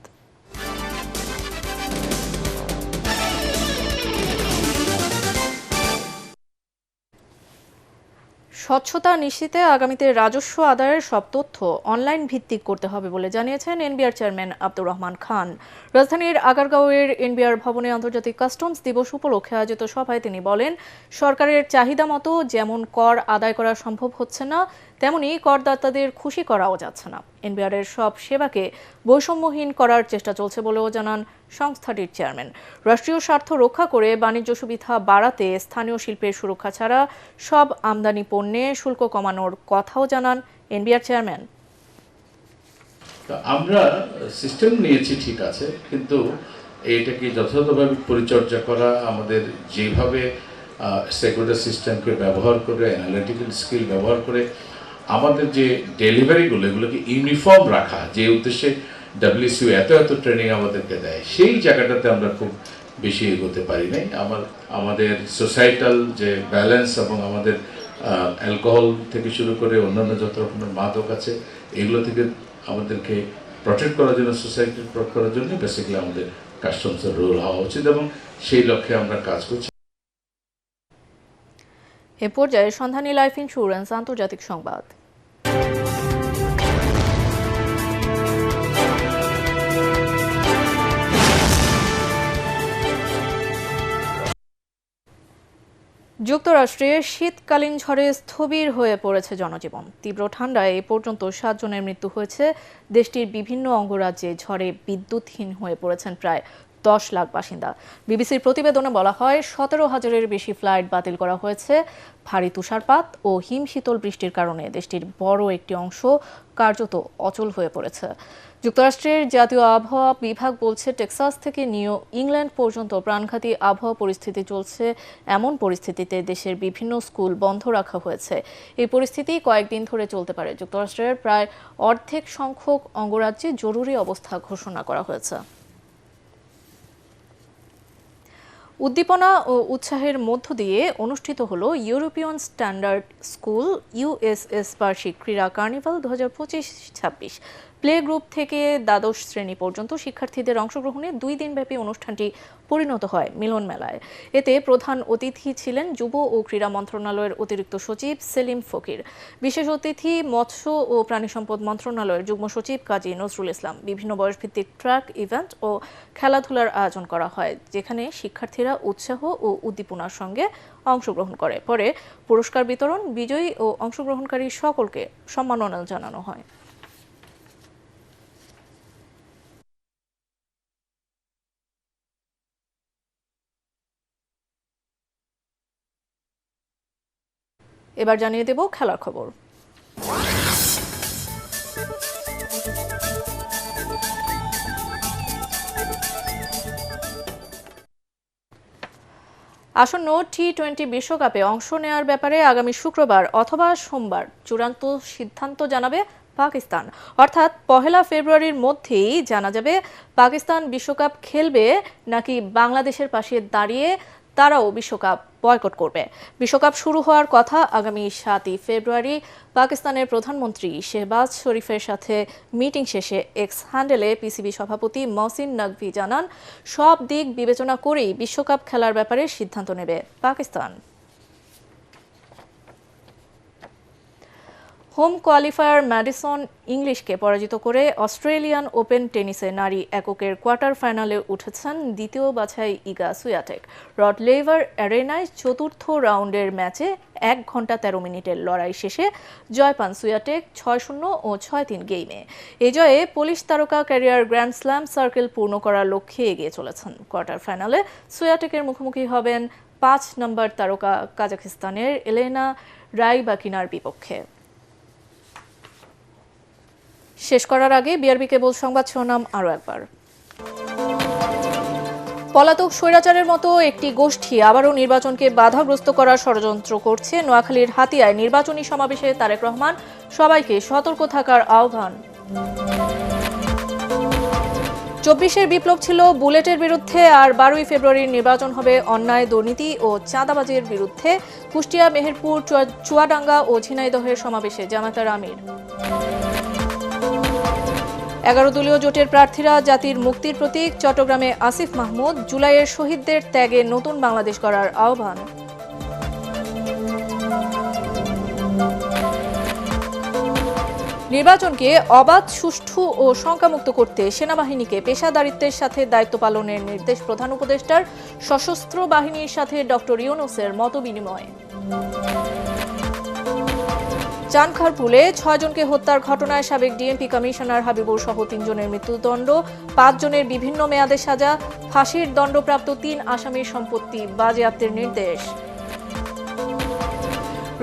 স্বচ্ছতা নিশ্চিতে আগামীতে রাজস্ব আদায়ের সব তথ্য অনলাইন ভিত্তিক করতে হবে বলে জানিয়েছেন এনবিআর চেয়ারম্যান আব্দুর রহমান খান। রাজধানীর আগারগাঁওয়ের এনবিআর ভবনে আন্তর্জাতিক কাস্টমস দিবস উপলক্ষে আয়োজিত সভায় তিনি বলেন, সরকারের চাহিদা মতো যেমন কর আদায় করা সম্ভব হচ্ছে না, তেমনি করদাতাদের খুশি করাও যাচ্ছে না। এনবিআরের সব সেবাকে বৈষম্যহীন করার চেষ্টা চলছে বলেও জানান সংস্থাটির চেয়ারম্যান। রাষ্ট্রীয় স্বার্থ রক্ষা করে বাণিজ্য সুবিধা বাড়াতে স্থানীয় শিল্পের সুরক্ষা ছাড়া সব আমদানি পণ্যে শুল্ক কমানোর কথাও জানান এনবিআর চেয়ারম্যান। আমরা সিস্টেম নিয়েছি ঠিক আছে, কিন্তু এইটাকে যথাযথভাবে পরিচর্যা করা, আমাদের যেভাবে স্টেকহোল্ডার সিস্টেমকে ব্যবহার করে, অ্যানালিটিক্যাল স্কিল ব্যবহার করে আমাদের যে ডেলিভারিগুলো, এগুলোকে ইউনিফর্ম রাখা, যে উদ্দেশ্যে WCO এত ট্রেনিং আমাদেরকে দেয়, সেই জায়গাটাতে আমরা খুব বেশি এগোতে পারি নাই। আমাদের সোসাইটাল যে ব্যালেন্স এবং আমাদের অ্যালকোহল থেকে শুরু করে অন্যান্য যত রকমের মাদক আছে, এগুলো থেকে আমাদেরকে প্রটেক্ট করার জন্য, সোসাইটি প্রটেক্ট করার জন্য বেসিক্যালি আমাদের কাস্টমসের রোল হওয়া উচিত এবং সেই লক্ষ্যে আমরা কাজ করছি। এ পর্যায়ে সন্ধানী লাইফ ইন্স্যুরেন্স আন্তর্জাতিক সংবাদ। যুক্তরাষ্ট্রে শীতকালীন ঝড়ে স্থবির হয়ে পড়েছে জনজীবন। তীব্র ঠান্ডায় এ পর্যন্ত 7 জনের মৃত্যু হয়েছে। দেশটির বিভিন্ন অঙ্গরাজ্যে ঝড়ে বিদ্যুৎহীন হয়ে পড়েছেন প্রায় 10 লাখ বাসিন্দা। বিবিসির প্রতিবেদনে বলা হয়, 17,000-এর বেশি ফ্লাইট বাতিল করা হয়েছে। ভারী তুষারপাত ও হিমশীতল বৃষ্টির কারণে দেশটির বড় একটি অংশ কার্যত অচল হয়ে পড়েছে। যুক্তরাষ্ট্রের জাতীয় আবহাওয়া বিভাগ বলছে, টেক্সাস থেকে নিউ ইংল্যান্ড পর্যন্ত প্রাণঘাতী আবহাওয়া পরিস্থিতি চলছে। এমন পরিস্থিতিতে দেশের বিভিন্ন স্কুল বন্ধ রাখা হয়েছে। এই পরিস্থিতি কয়েকদিন ধরে চলতে পারে। যুক্তরাষ্ট্রের প্রায় অর্ধেক সংখ্যক অঙ্গরাজ্যে জরুরি অবস্থা ঘোষণা করা হয়েছে। উদ্দীপনা ও উৎসাহের মধ্য দিয়ে অনুষ্ঠিত হলো ইউরোপিয়ান স্ট্যান্ডার্ড স্কুল USS বার্ষিক ক্রীড়া কার্নিভাল 2025-26। প্লে গ্রুপ থেকে দ্বাদশ শ্রেণী পর্যন্ত শিক্ষার্থীদের অংশগ্রহণে 2 দিনব্যাপী অনুষ্ঠানটি পরিণত হয় মিলন মেলায়। এতে প্রধান অতিথি ছিলেন যুব ও ক্রীড়া মন্ত্রণালয়ের অতিরিক্ত সচিব সেলিম ফকির। বিশেষ অতিথি মৎস্য ও প্রাণী সম্পদ মন্ত্রণালয়ের যুগ্ম সচিব কাজী নজরুল ইসলাম। বিভিন্ন বয়সভিত্তিক ট্র্যাক ইভেন্ট ও খেলাধুলার আয়োজন করা হয়, যেখানে শিক্ষার্থীরা উৎসাহ ও উদ্দীপনার সঙ্গে অংশগ্রহণ করে। পরে পুরস্কার বিতরণ, বিজয়ী ও অংশগ্রহণকারী সকলকে সম্মাননা জানানো হয়। এবার জানিয়ে দেব খেলার খবর। আসন্ন T20 বিশ্বকাপে অংশ নেওয়ার ব্যাপারে আগামী শুক্রবার অথবা সোমবার চূড়ান্ত সিদ্ধান্ত জানাবে পাকিস্তান। অর্থাৎ 1 ফেব্রুয়ারির মধ্যেই জানা যাবে পাকিস্তান বিশ্বকাপ খেলবে নাকি বাংলাদেশের পাশে দাঁড়িয়ে তারাও বিশ্বকাপ বয়কট করবে। বিশ্বকাপ শুরু হওয়ার কথা আগামী 7 ফেব্রুয়ারি। পাকিস্তানের প্রধানমন্ত্রী শেহবাজ শরীফের সাথে মিটিং শেষে এক্স হ্যান্ডেলে পিসিবি সভাপতি মহসিন নকভি জানান, সব দিক বিবেচনা করেই বিশ্বকাপ খেলার ব্যাপারে সিদ্ধান্ত নেবে পাকিস্তান। হোম কোয়ালিফায়ার ম্যাডিসন ইংলিশকে পরাজিত করে অস্ট্রেলিয়ান ওপেন টেনিসে নারী এককের কোয়ার্টার ফাইনালে উঠেছেন দ্বিতীয় বাছাই ইগা সুয়াটেক। রড লেভার অ্যারেনায় চতুর্থ রাউন্ডের ম্যাচে 1 ঘন্টা 13 মিনিটের লড়াই শেষে জয় পান সুয়াটেক 6-0 ও 6-3 গেইমে। এই জয়ে পোলিশ তারকা ক্যারিয়ার গ্র্যান্ড স্ল্যাম সার্কেল পূর্ণ করার লক্ষ্যে এগিয়ে চলেছেন। কোয়ার্টার ফাইনালে সুয়াটেকের মুখোমুখি হবেন 5 নম্বর তারকা কাজাখস্তানের এলেনা রাইবাকিনার বিপক্ষে। শেষ করার আগে বিআরবি কেবল সংবাদ শিরোনাম আরও একবার। পলাতক স্বৈরাচারের মতো একটি গোষ্ঠী আবারও নির্বাচনকে বাধাগ্রস্ত করার ষড়যন্ত্র করছে। নোয়াখালীর হাতিয়ায় নির্বাচনী সমাবেশে তারেক রহমান সবাইকে সতর্ক থাকার আহ্বান। 24-এর বিপ্লব ছিল বুলেটের বিরুদ্ধে, আর 12ই ফেব্রুয়ারির নির্বাচন হবে অন্যায়, দুর্নীতি ও চাঁদাবাজির বিরুদ্ধে। কুষ্টিয়া, মেহেরপুর, চুয়াডাঙ্গা ও ঝিনাইদহের সমাবেশে জামায়াতের আমির। 11 দলীয় জোটের প্রার্থীরা জাতির মুক্তির প্রতীক। চট্টগ্রামে আসিফ মাহমুদ জুলাইয়ের শহীদদের ত্যাগে নতুন বাংলাদেশ গড়ার আহ্বান। নির্বাচনকে অবাধ, সুষ্ঠু ও শঙ্কামুক্ত করতে সেনাবাহিনীকে পেশাদারিত্বের সাথে দায়িত্ব পালনের নির্দেশ প্রধান উপদেষ্টার। সশস্ত্র বাহিনীর সাথে ডক্টর ইউনূসের মতবিনিময়। চানখারপুলে 6 জনকে হত্যার ঘটনায় সাবেক ডিএমপি কমিশনার হাবিবুর সহ 3 জনের মৃত্যুদণ্ড, 5 জনের বিভিন্ন মেয়াদে সাজা। ফাঁসির দণ্ডপ্রাপ্ত 3 আসামির সম্পত্তি বাজেয়াপ্তের নির্দেশ।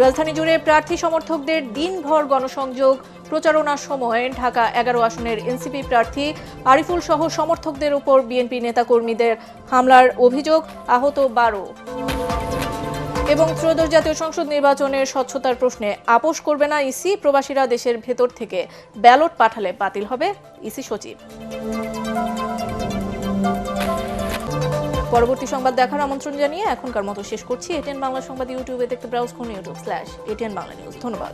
রাজধানী জুড়ে প্রার্থী সমর্থকদের দিনভর গণসংযোগ। প্রচারণার সময় ঢাকা 11 আসনের এনসিপি প্রার্থী আরিফুল সহ সমর্থকদের উপর বিএনপি নেতাকর্মীদের হামলার অভিযোগ, আহত 12। এবং ত্রয়োদশ জাতীয় সংসদ নির্বাচনের স্বচ্ছতার প্রশ্নে আপোষ করবে না ইসি। প্রবাসীরা দেশের ভেতর থেকে ব্যালট পাঠালে বাতিল হবে, ইসি সচিব। পরবর্তী সংবাদ দেখার আমন্ত্রণ জানিয়ে এখনকার মতো শেষ করছি। এটিএন বাংলা সংবাদ ইউটিউবে দেখতে ব্রাউজ করুন youtube/ATN Bangla News। ধন্যবাদ।